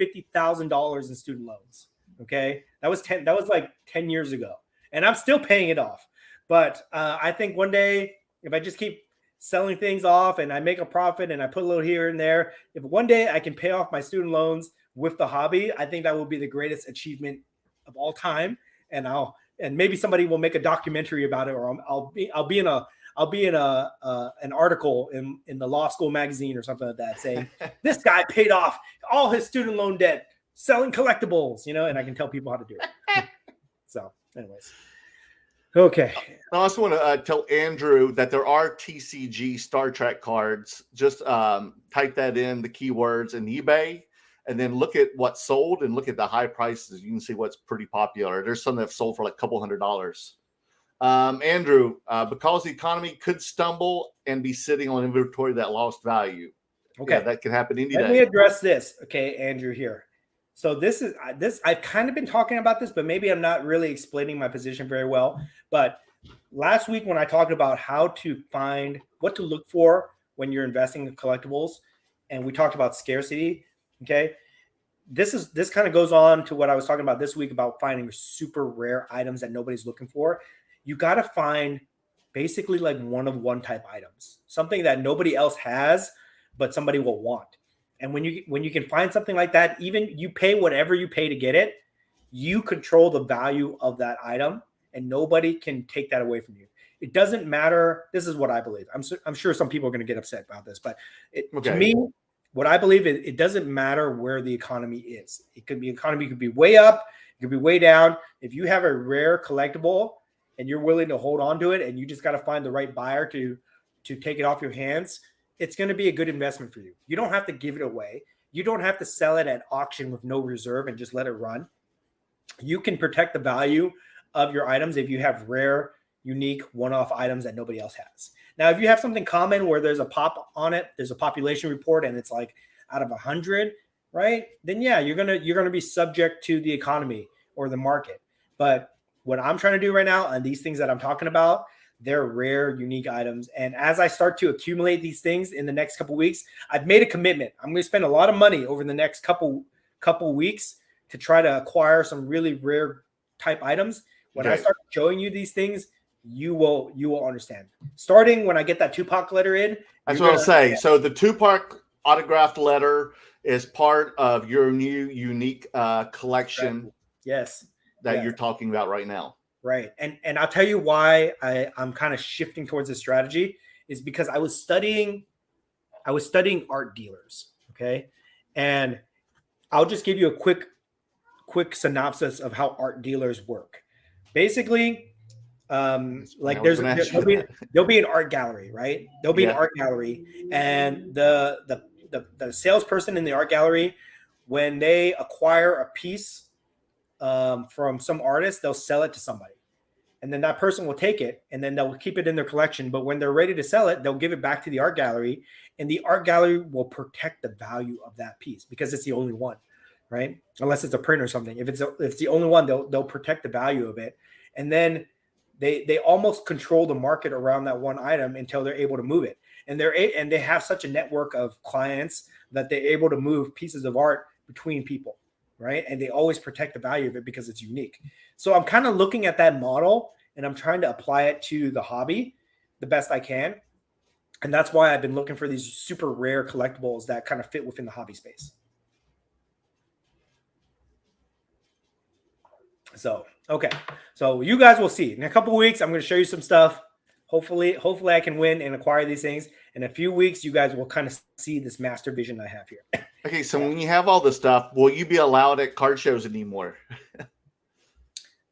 S1: $350,000 in student loans. Okay. That was like 10 years ago. And I'm still paying it off. But I think one day, if I just keep selling things off and I make a profit and I put a little here and there, if one day I can pay off my student loans with the hobby, I think that will be the greatest achievement of all time. And maybe somebody will make a documentary about it, or I'll be in an article in the law school magazine or something like that saying this guy paid off all his student loan debt selling collectibles, and I can tell people how to do it. So, anyways. Okay.
S2: I also want to tell Andrew that there are TCG Star Trek cards. Just type that in, the keywords in eBay, and then look at what's sold and look at the high prices. You can see what's pretty popular. There's some that have sold for like a couple $100s. Andrew, because the economy could stumble and be sitting on inventory that lost value.
S1: Okay.
S2: Yeah, that could happen any day.
S1: Let me address this. Okay, Andrew, here. So this I've kind of been talking about this, but maybe I'm not really explaining my position very well. But last week when I talked about how to find what to look for when you're investing in collectibles, and we talked about scarcity, okay? This kind of goes on to what I was talking about this week about finding super rare items that nobody's looking for. You got to find basically like one of one type items, something that nobody else has, but somebody will want. And when you can find something like that, even you pay whatever you pay to get it, you control the value of that item, and nobody can take that away from you. It doesn't matter. This is what I believe. I'm sure some people are going to get upset about this, but to me, what I believe is it doesn't matter where the economy is. Economy could be way up, it could be way down. If you have a rare collectible and you're willing to hold on to it, and you just got to find the right buyer to take it off your hands, it's going to be a good investment for you. You don't have to give it away. You don't have to sell it at auction with no reserve and just let it run. You can protect the value of your items if you have rare, unique, one-off items that nobody else has. Now, if you have something common where there's a pop on it, there's a population report, and it's like out of 100, right? Then yeah, you're gonna be subject to the economy or the market. But what I'm trying to do right now, and these things that I'm talking about, they're rare, unique items. And as I start to accumulate these things in the next couple of weeks, I've made a commitment. I'm going to spend a lot of money over the next couple weeks to try to acquire some really rare type items. When I start showing you these things, you will understand. Starting when I get that Tupac letter in.
S2: That's what I'll say. So the Tupac autographed letter is part of your new unique collection.
S1: Right. Yes.
S2: That you're talking about right now.
S1: Right. And I'll tell you why I'm kind of shifting towards this strategy is because I was studying art dealers. Okay. And I'll just give you a quick synopsis of how art dealers work. Basically, like there'll be an art gallery, right? There'll be an art gallery, and the salesperson in the art gallery, when they acquire a piece from some artist, they'll sell it to somebody. And then that person will take it and then they'll keep it in their collection. But when they're ready to sell it, they'll give it back to the art gallery, and the art gallery will protect the value of that piece because it's the only one, right? Unless it's a print or something. If it's the only one, they'll protect the value of it. And then they almost control the market around that one item until they're able to move it. And they have such a network of clients that they're able to move pieces of art between people, right? And they always protect the value of it because it's unique. So I'm kind of looking at that model and I'm trying to apply it to the hobby the best I can. And that's why I've been looking for these super rare collectibles that kind of fit within the hobby space. So, okay. So you guys will see. In a couple of weeks, I'm going to show you some stuff. Hopefully I can win and acquire these things. In a few weeks, you guys will kind of see this master vision I have here.
S2: Okay, so when you have all this stuff, will you be allowed at card shows anymore?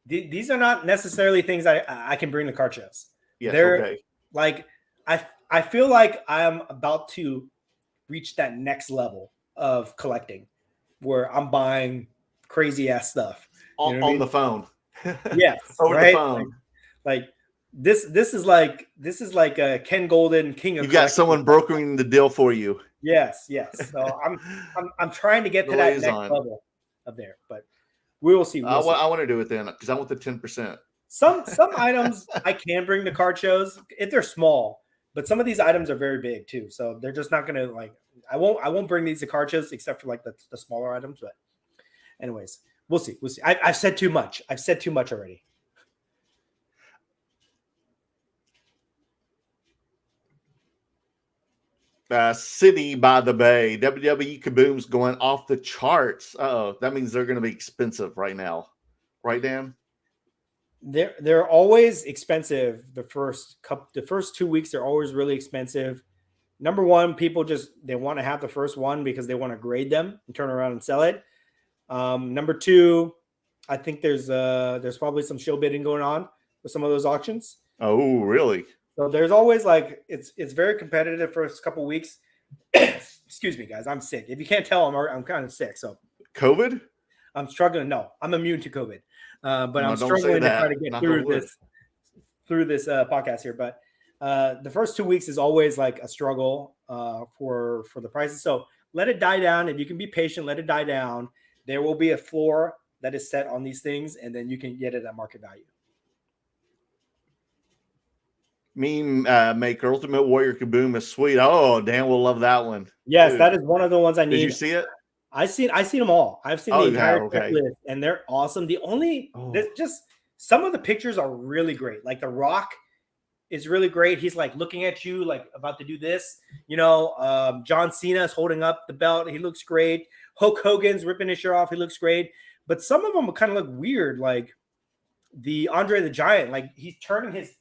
S1: These are not necessarily things I can bring to card shows.
S2: Yes,
S1: They're
S2: okay.
S1: like I feel like I'm about to reach that next level of collecting where I'm buying crazy ass stuff.
S2: On the phone.
S1: Yes.
S2: Over
S1: right?
S2: the phone.
S1: Like this is like a Ken Goldin King of
S2: You've got someone brokering the deal for you.
S1: Yes. So I'm trying to get to that next level of there, but we will see.
S2: I want to do it then because I want the 10%.
S1: Some items I can bring to card shows if they're small, but some of these items are very big too. So they're just not gonna like. I won't bring these to card shows except for like the smaller items. But anyways, we'll see. I've said too much. I've said too much already.
S2: City by the Bay. WWE Kaboom's going off the charts. Oh, that means they're going to be expensive right now. Right, Dan?
S1: They're always expensive. The first 2 weeks they're always really expensive. Number one, people they want to have the first one because they want to grade them and turn around and sell it. Number two, I think there's probably some shill bidding going on with some of those auctions.
S2: Oh, really?
S1: So there's always like it's very competitive for a couple weeks. Excuse me, guys. I'm sick. If you can't tell, I'm kind of sick. So
S2: COVID?
S1: I'm struggling. No, I'm immune to COVID, but
S2: No,
S1: I'm struggling to try to get
S2: Not
S1: through this podcast here. But the first 2 weeks is always like a struggle for the prices. So let it die down. If you can be patient, let it die down. There will be a floor that is set on these things, and then you can get it at market value.
S2: Meme maker Ultimate Warrior Kaboom is sweet. Oh, Dan will love that one.
S1: Yes,
S2: Dude.
S1: that is one of the ones I need.
S2: Did you see it?
S1: I've seen them all. I've seen the entire list, and they're awesome. There's just some of the pictures are really great. Like The Rock is really great. He's like looking at you, like about to do this. John Cena is holding up the belt. He looks great. Hulk Hogan's ripping his shirt off. He looks great. But some of them kind of look weird, like the Andre the Giant. Like he's turning his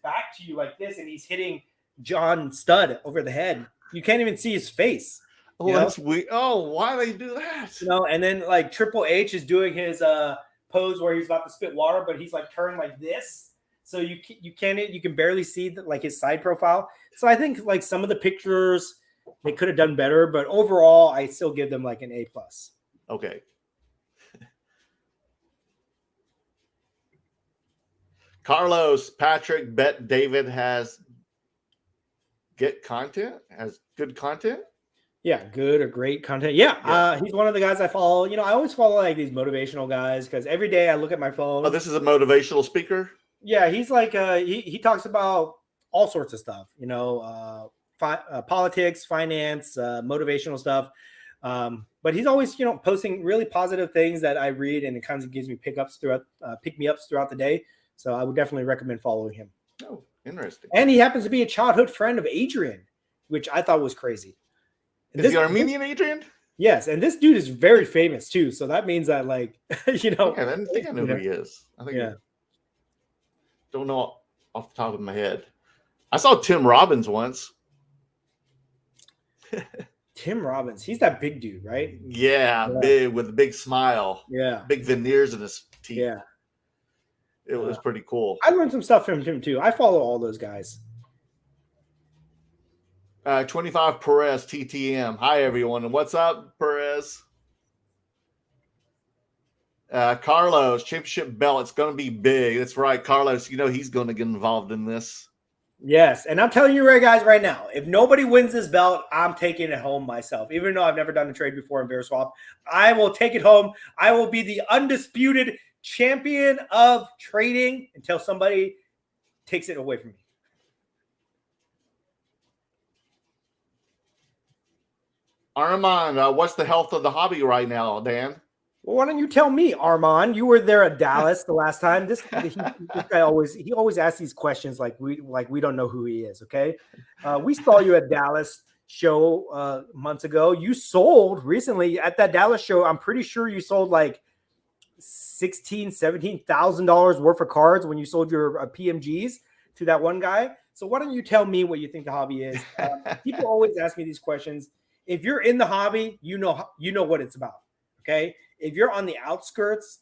S1: back to you like this, and he's hitting John Studd over the head. You can't even see his face.
S2: Oh, that's weird. Oh, why they do that?
S1: And then like Triple H is doing his pose where he's about to spit water, but he's like turning like this, so you can barely see like his side profile. So I think like some of the pictures they could have done better, but overall I still give them like an A+.
S2: Okay. Carlos, Patrick, Bet David has good content. Yeah,
S1: good or great content. Yeah. He's one of the guys I follow. I always follow like these motivational guys because every day I look at my phone.
S2: Oh, this is a motivational speaker?
S1: Yeah, he's like he talks about all sorts of stuff, politics, finance, motivational stuff. But he's always, posting really positive things that I read, and it kind of gives me pick me ups throughout the day. So I would definitely recommend following him.
S2: Oh, interesting.
S1: And he happens to be a childhood friend of Adrian, which I thought was crazy. And
S2: is he Armenian, Adrian?
S1: Yes, and this dude is very famous too. So that means that, like,
S2: I didn't think I knew who he is. Don't know off the top of my head. I saw Tim Robbins once.
S1: Tim Robbins, he's that big dude, right?
S2: Yeah, big with a big smile.
S1: Yeah,
S2: big veneers in his teeth.
S1: Yeah.
S2: It was pretty cool.
S1: I learned some stuff from him too. I follow all those guys.
S2: 25 Perez TTM. Hi everyone, and what's up, Perez? Carlos, championship belt. It's going to be big. That's right, Carlos. He's going to get involved in this.
S1: Yes, and I'm telling you right now, if nobody wins this belt, I'm taking it home myself. Even though I've never done a trade before in Veriswap, I will take it home. I will be the undisputed champion of trading until somebody takes it away from me.
S2: Armand, what's the health of the hobby right now, Dan?
S1: Well, why don't you tell me, Armand? You were there at Dallas the last time. This guy always asks these questions like we don't know who he is. Okay, we saw you at Dallas show months ago. You sold recently at that Dallas show. I'm pretty sure you sold like $16,000-$17,000 worth of cards when you sold your PMGs. to that one guy. So why don't you tell me what you think the hobby is? People always ask me these questions. If you're in the hobby, you know what it's about. Okay. If you're on the outskirts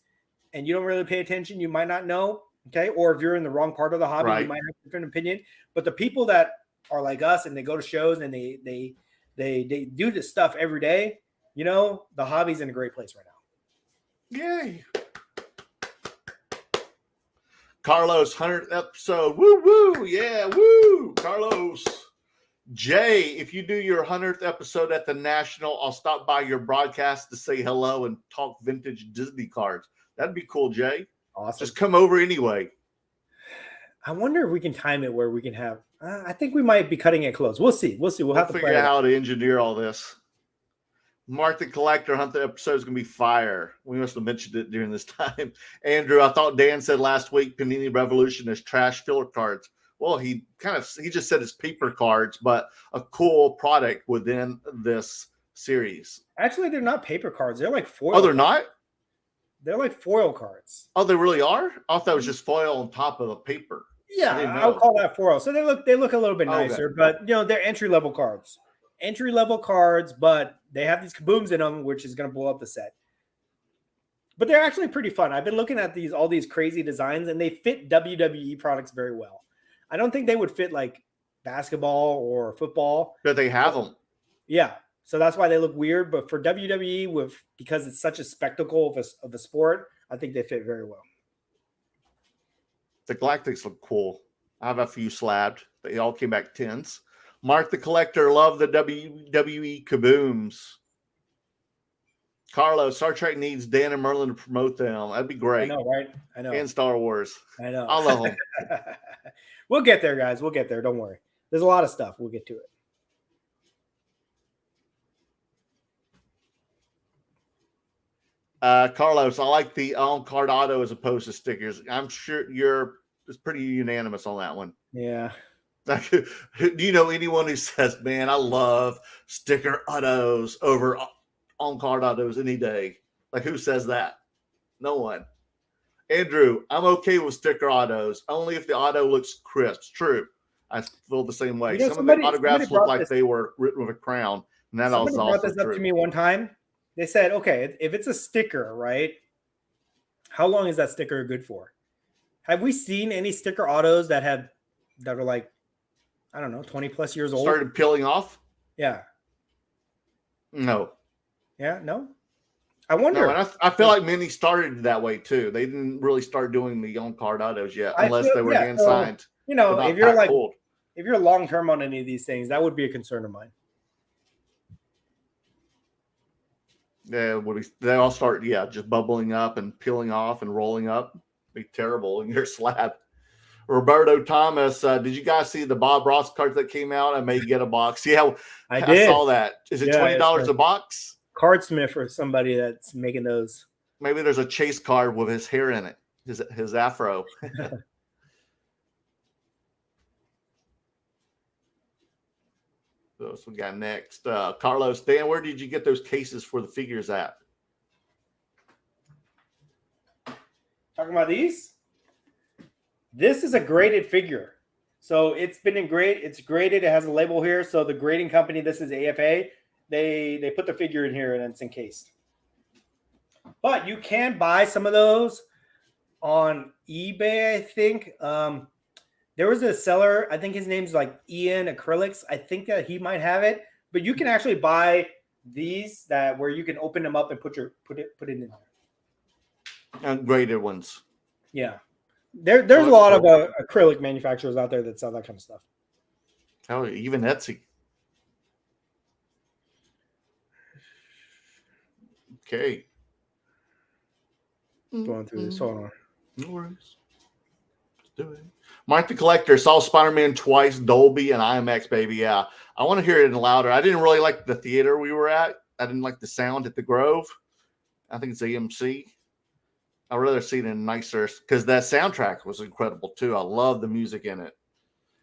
S1: and you don't really pay attention, you might not know. Okay. Or if you're in the wrong part of the hobby, you might have a different opinion. But the people that are like us and they go to shows and they do this stuff every day, the hobby's in a great place right now.
S2: Yay. Carlos, 100th episode. Woo, woo. Yeah, woo. Carlos. Jay, if you do your 100th episode at the National, I'll stop by your broadcast to say hello and talk vintage Disney cards. That'd be cool, Jay.
S1: Awesome.
S2: Just come over anyway.
S1: I wonder if we can time it where we can have. I think we might be cutting it close. We'll see. We'll have to
S2: figure out how to engineer all this. Mark the Collector 100th episode is going to be fire. We must have mentioned it during this time. Andrew, I thought Dan said last week Panini Revolution is trash filler cards. Well, he just said it's paper cards, but a cool product within this series.
S1: Actually, they're not paper cards. They're like foil.
S2: Oh, they're not?
S1: They're like foil cards.
S2: Oh, they really are? I thought that was just foil on top of the paper.
S1: Yeah, I'll call that foil. So they look a little bit nicer, but they're entry-level cards. Entry-level cards, but they have these kabooms in them, which is going to blow up the set. But they're actually pretty fun. I've been looking at all these crazy designs, and they fit WWE products very well. I don't think they would fit like basketball or football.
S2: But they have them.
S1: Yeah. So that's why they look weird. But for WWE, because it's such a spectacle of a sport, I think they fit very well.
S2: The Galactics look cool. I have a few slabbed. They all came back 10s. Mark the Collector, love the WWE kabooms. Carlos, Star Trek needs Dan and Merlin to promote them. That'd be great.
S1: I know, right? I know.
S2: And Star Wars.
S1: I know.
S2: I love them.
S1: We'll get there, guys. We'll get there. Don't worry. There's a lot of stuff. We'll get to it.
S2: Carlos, I like the on-card auto as opposed to stickers. I'm sure it's pretty unanimous on that one.
S1: Yeah.
S2: Do you know anyone who says, man, I love sticker autos over on-card autos any day? Like, who says that? No one. Andrew, I'm okay with sticker autos, only if the auto looks crisp. True. I feel the same way. Some of the autographs look like they were written with a crown. And that
S1: somebody
S2: also
S1: brought this up to me one time. They said, okay, if it's a sticker, right, how long is that sticker good for? Have we seen any sticker autos that are like, I don't know, 20 plus years old?
S2: Started peeling off?
S1: Yeah.
S2: No.
S1: Yeah, no? I wonder.
S2: No, and I feel like many started that way too. They didn't really start doing the on-card autos yet, unless they were hand signed.
S1: If you're long-term on any of these things, that would be a concern of mine.
S2: Yeah, they all start, just bubbling up and peeling off and rolling up. Be terrible in your slab. Roberto Thomas, did you guys see the Bob Ross cards that came out? I may get a box. Yeah, I
S1: did.
S2: Saw that. Is it $20 a box?
S1: Cardsmith or somebody that's making those.
S2: Maybe there's a chase card with his hair in it, his afro. So we got next. Carlos, Dan, where did you get those cases for the figures at?
S1: Talking about these? This is a graded figure. So it's been it's graded. It has a label here. So the grading company, this is AFA. They put the figure in here and it's encased. But you can buy some of those on eBay, I think. There was a seller, I think his name's like Ian Acrylics. I think that he might have it. But you can actually buy these where you can open them up and put it in there.
S2: Graded ones.
S1: Yeah. There's a lot of acrylic manufacturers out there that sell that kind of stuff.
S2: Oh, even Etsy. Okay.
S1: Going through this. Hold on.
S2: No worries. Let's do it. Mike the Collector saw Spider-Man twice, Dolby and IMAX, baby. Yeah. I want to hear it in louder. I didn't really like the theater we were at. I didn't like the sound at the Grove. I think it's AMC. I'd rather see it in nicer because that soundtrack was incredible too. I love the music in it.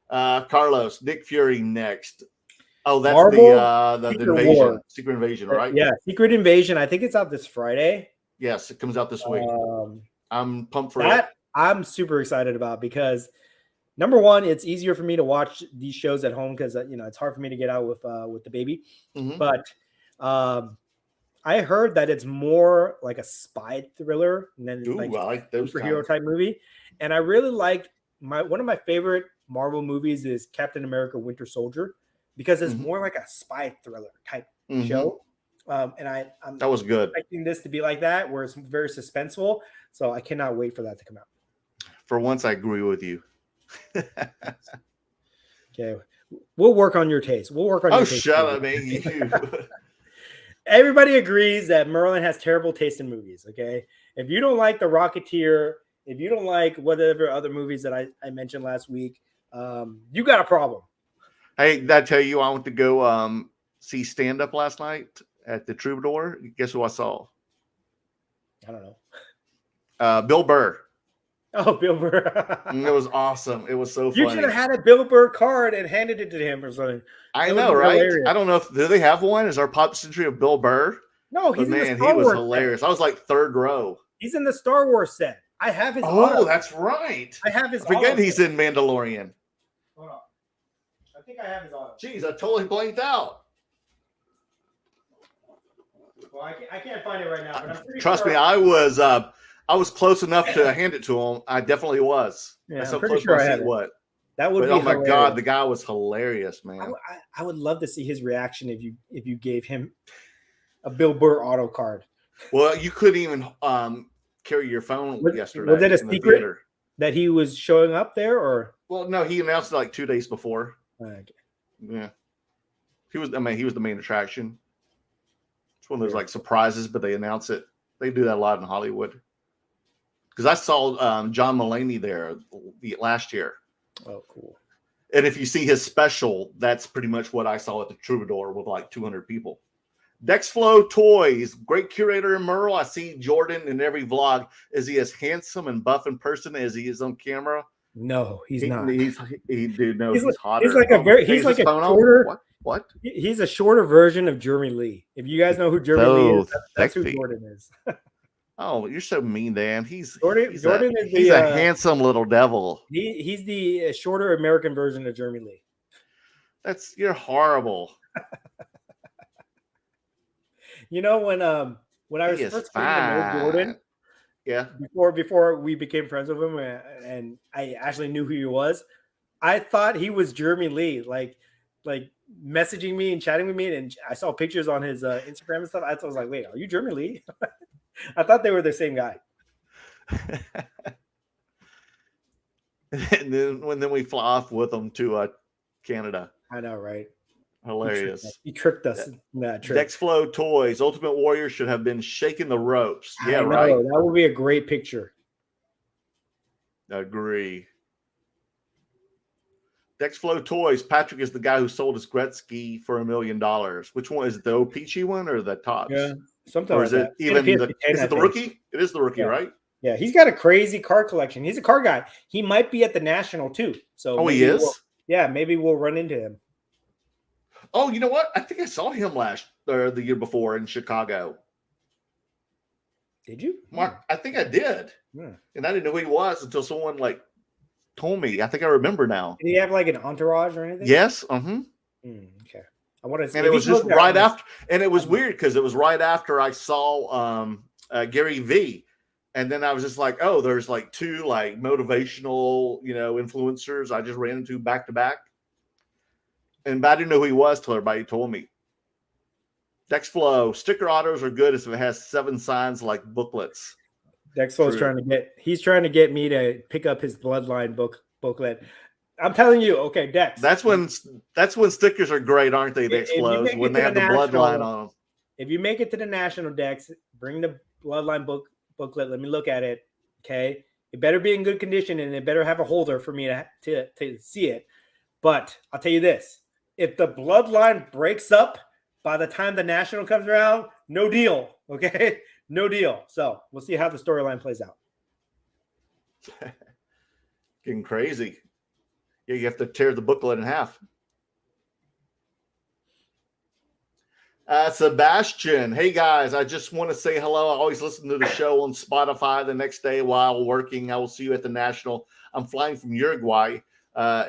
S2: Carlos, Nick Fury next. Oh, that's Marvel, the Invasion, War. Secret Invasion, right?
S1: Yeah, Secret Invasion. I think it's out this Friday.
S2: Yes, it comes out this week. I'm pumped for it.
S1: I'm super excited about because
S4: number one, it's easier for me to watch these shows at home because it's hard for me to get out with the baby.
S2: Mhm.
S4: But I heard that it's more like a spy thriller than
S2: Ooh,
S4: like
S2: I like those
S4: superhero
S2: kinds.
S4: type movie. And I really liked one of my favorite Marvel movies is Captain America: Winter Soldier because it's
S2: Mhm.
S4: more like a spy thriller type
S2: Mhm.
S4: show. And I'm
S2: That was good.
S4: expecting this to be like that, where it's very suspenseful. So I cannot wait for that to come out.
S2: For once, I agree with you.
S4: Okay, we'll work on your taste. We'll work on.
S2: Oh,
S4: your taste
S2: shut
S4: too.
S2: up, man! You.
S4: Everybody agrees that Merlin has terrible taste in movies. Okay, if you don't like The Rocketeer, if you don't like whatever other movies that I mentioned last week, you got a problem.
S2: Hey, did I tell you I went to go see stand up last night at the Troubadour? Guess who I saw?
S4: I don't know.
S2: Bill Burr.
S4: Oh, Bill Burr.
S2: It was awesome. It was so
S4: You
S2: funny.
S4: should have had a Bill Burr card and handed it to him or something.
S2: I
S4: That would
S2: know,
S4: be
S2: right?
S4: hilarious.
S2: I don't know if do they have one. Is our pop century of Bill Burr?
S4: No,
S2: But
S4: he's in the
S2: man,
S4: Star
S2: he was
S4: Wars
S2: hilarious.
S4: set.
S2: I was like third row.
S4: He's in the Star Wars set. I have his
S2: Oh,
S4: auto.
S2: that's right.
S4: I have his
S2: I forget
S4: auto
S2: he's
S4: set.
S2: in Mandalorian.
S4: Hold on. I think I have his auto.
S2: Jeez, I totally blanked out.
S4: Well, I can't find it right now, but I'm pretty
S2: Trust
S4: sure
S2: me, I was close enough to hand it to him. I definitely was.
S4: Yeah,
S2: That's
S4: I'm
S2: so
S4: pretty
S2: close
S4: sure
S2: to
S4: I
S2: see
S4: have it.
S2: what.
S4: that would
S2: But
S4: be
S2: oh my
S4: hilarious.
S2: god, the guy was hilarious, man.
S4: I would love to see his reaction if you gave him a Bill Burr auto card.
S2: Well, you couldn't even carry your phone
S4: Was
S2: yesterday.
S4: it a
S2: in the
S4: secret?
S2: theater.
S4: That he was showing up there, or
S2: Well, no, he announced it like 2 days before.
S4: okay.
S2: Yeah. He was the main attraction. It's one of those like surprises, but they announce it. They do that a lot in Hollywood. Because I saw John Mulaney there last year.
S4: Oh, cool.
S2: And if you see his special, that's pretty much what I saw at the Troubadour with like 200 people. Dexflow Toys, great curator in Merle. I see Jordan in every vlog. Is he as handsome and buff in person as he is on camera?
S4: No, he's not.
S2: He's hotter.
S4: He's like a very. He's like a shorter.
S2: What?
S4: He's a shorter version of Jeremy Lee. If you guys know who Jeremy Lee is, that's who Jordan is.
S2: Oh, you're so mean, Dan.
S4: Jordan is
S2: a handsome little devil.
S4: He's the shorter American version of Jeremy Lee.
S2: You're horrible.
S4: You know when I was first getting to know Jordan,
S2: yeah,
S4: before we became friends with him, and I actually knew who he was, I thought he was Jeremy Lee, like messaging me and chatting with me, and I saw pictures on his Instagram and stuff. I was like, wait, are you Jeremy Lee? I thought they were the same guy.
S2: And then we fly off with them to Canada.
S4: I know, right?
S2: Hilarious.
S4: He tricked us in that trip.
S2: Dexflow Toys, Ultimate Warrior should have been shaking the ropes. Yeah,
S4: I know,
S2: right.
S4: That would be a great picture.
S2: Agree. Dexflow Toys. Patrick is the guy who sold his Gretzky for $1 million. Which one is it, the Opeachy one or the Topps?
S4: Yeah, something
S2: or
S4: like
S2: is it
S4: that.
S2: even is it the rookie? It is the rookie,
S4: Yeah.
S2: right?
S4: Yeah, he's got a crazy card collection. He's a card guy. He might be at the National too. So
S2: he is.
S4: Maybe we'll run into him.
S2: Oh, you know what? I think I saw him the year before in Chicago.
S4: Did you?
S2: Mark, I think I did.
S4: Yeah.
S2: And I didn't know who he was until someone told me. I think I remember now.
S4: Did he have like an entourage or anything?
S2: Yes.
S4: Okay. I want to see.
S2: And it was just right after. And it was weird because it was right after I saw Gary V. And then I was just like, oh, there's two motivational, influencers I just ran into back to back. And I didn't know who he was till everybody told me. Dexflow sticker autos are good if it has 7 signs like booklets.
S4: Dexflow's trying to get me to pick up his Bloodline booklet. I'm telling you, okay, Dex.
S2: That's when stickers are great, aren't they? Dexflows when they have the Bloodline on them.
S4: If you make it to the National, Dex, bring the Bloodline booklet. Let me look at it. Okay, it better be in good condition and it better have a holder for me to see it. But I'll tell you this. If the Bloodline breaks up by the time the National comes around, no deal. Okay? No deal. So we'll see how the storyline plays out.
S2: Getting crazy. Yeah, you have to tear the booklet in half. Sebastian, hey guys, I just want to say hello. I always listen to the show on Spotify the next day while working. I will see you at the National. I'm flying from Uruguay.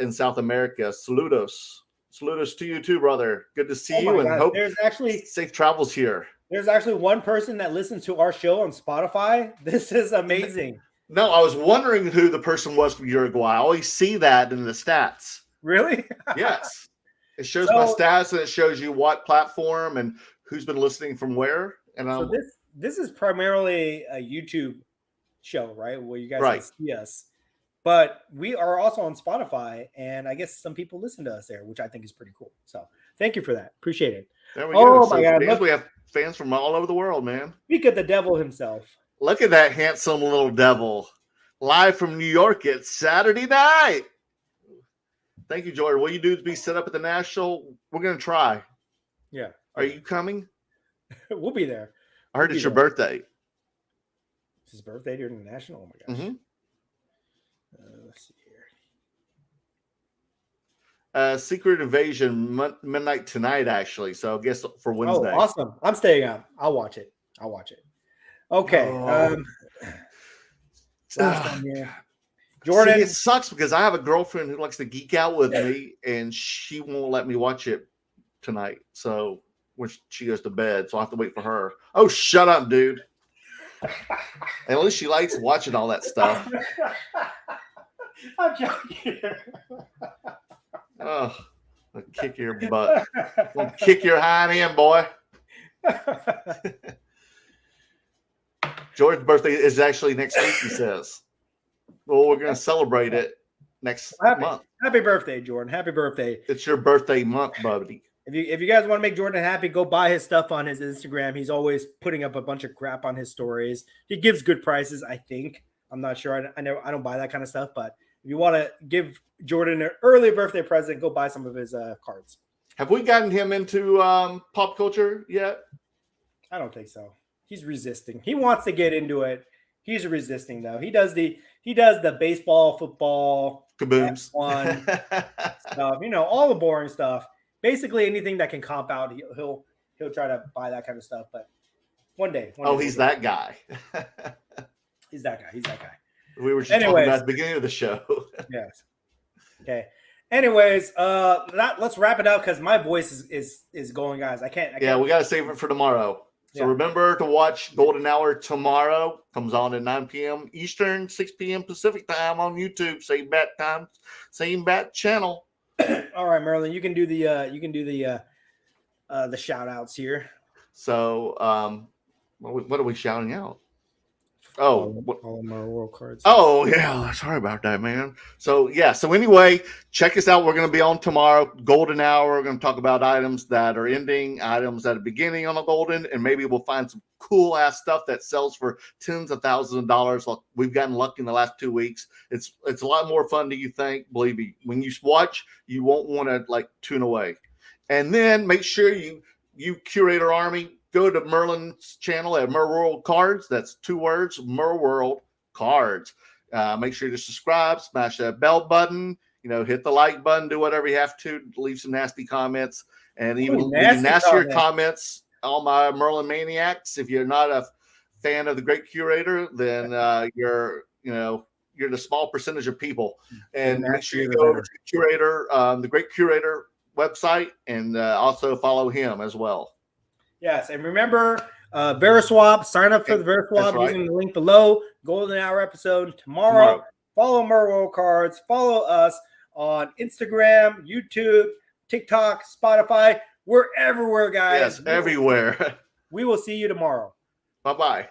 S2: in South America. Saludos to you too, brother. Good to see you, and
S4: God.
S2: hope
S4: There's actually
S2: safe travels here.
S4: There's actually one person that listens to our show on Spotify. This is amazing.
S2: No, I was wondering who the person was from Uruguay. I always see that in the stats.
S4: Really?
S2: Yes. It shows my stats, and it shows you what platform and who's been listening from where. And
S4: so this is primarily a YouTube show, right? Where you guys can see us. But we are also on Spotify, and I guess some people listen to us there, which I think is pretty cool. So thank you for that. Appreciate it.
S2: There we go.
S4: My God.
S2: We have fans from all over the world, man.
S4: Speak of the devil himself.
S2: Look at that handsome little devil. Live from New York at Saturday night. Thank you, Jordan. Will you dudes be set up at the National? We're going to try.
S4: Yeah.
S2: Are you coming?
S4: We'll be there.
S2: I heard it's your birthday.
S4: It's his birthday during the National? Oh, my gosh.
S2: Mm-hmm.
S4: Let's see here.
S2: Secret Invasion, midnight tonight, actually. So I guess for Wednesday.
S4: Oh, awesome. I'm staying up. I'll watch it. Okay. Last one here. Jordan.
S2: See, it sucks because I have a girlfriend who likes to geek out with me, and she won't let me watch it tonight. So when she goes to bed, so I have to wait for her. Oh, shut up, dude. At least she likes watching all that stuff.
S4: I'm joking.
S2: Oh, I'll kick your butt. I'll kick your hind end, boy. Jordan's birthday is actually next week, he says. Well, we're going to celebrate it next month.
S4: Happy birthday, Jordan. Happy birthday.
S2: It's your birthday month, buddy.
S4: If you guys want to make Jordan happy, go buy his stuff on his Instagram. He's always putting up a bunch of crap on his stories. He gives good prices, I think. I'm not sure. I don't buy that kind of stuff, but if you want to give Jordan an early birthday present, go buy some of his cards.
S2: Have we gotten him into pop culture yet?
S4: I don't think so. He's resisting. He wants to get into it. He's resisting though. He does the baseball, football,
S2: kabooms,
S4: stuff. All the boring stuff. Basically, anything that can comp out, he'll try to buy that kind of stuff. But one day.
S2: He's that guy.
S4: He's that guy.
S2: We were just talking about at the beginning of the show.
S4: Yes. Okay. Anyways, let's wrap it up because my voice is going, guys. I can't.
S2: Yeah, we got to save it for tomorrow. So remember to watch Golden Hour tomorrow. Comes on at 9 p.m. Eastern, 6 p.m. Pacific time on YouTube. Same bat time, same bat channel.
S4: All right, Merlin, you can do the shout outs here.
S2: So, what are we shouting out?
S4: All Merleworld cards.
S2: Oh, yeah. Sorry about that, man. So anyway, check us out. We're going to be on tomorrow, Golden Hour. We're going to talk about items that are ending, items that are beginning on a Golden, and maybe we'll find some cool-ass stuff that sells for tens of thousands of dollars. We've gotten lucky in the last 2 weeks. It's a lot more fun than you think. Believe me. When you watch, you won't want to, tune away. And then make sure you Curator Army, go to Merlin's channel at Merleworld Cards. That's 2 words, Merleworld Cards. Make sure to subscribe, smash that bell button, hit the like button, do whatever you have to, leave some nasty comments, and even nastier comments. All my Merlin maniacs. If you're not a fan of the Great Curator, then you're the small percentage of people. And make sure you go over to Curator, the Great Curator website, and also follow him as well.
S4: Yes, and remember, Veriswap. Sign up for the Veriswap using the link below. Golden Hour episode tomorrow. Follow Merleworld Cards. Follow us on Instagram, YouTube, TikTok, Spotify. We're everywhere, guys.
S2: Yes, everywhere.
S4: We will see you tomorrow.
S2: Bye-bye.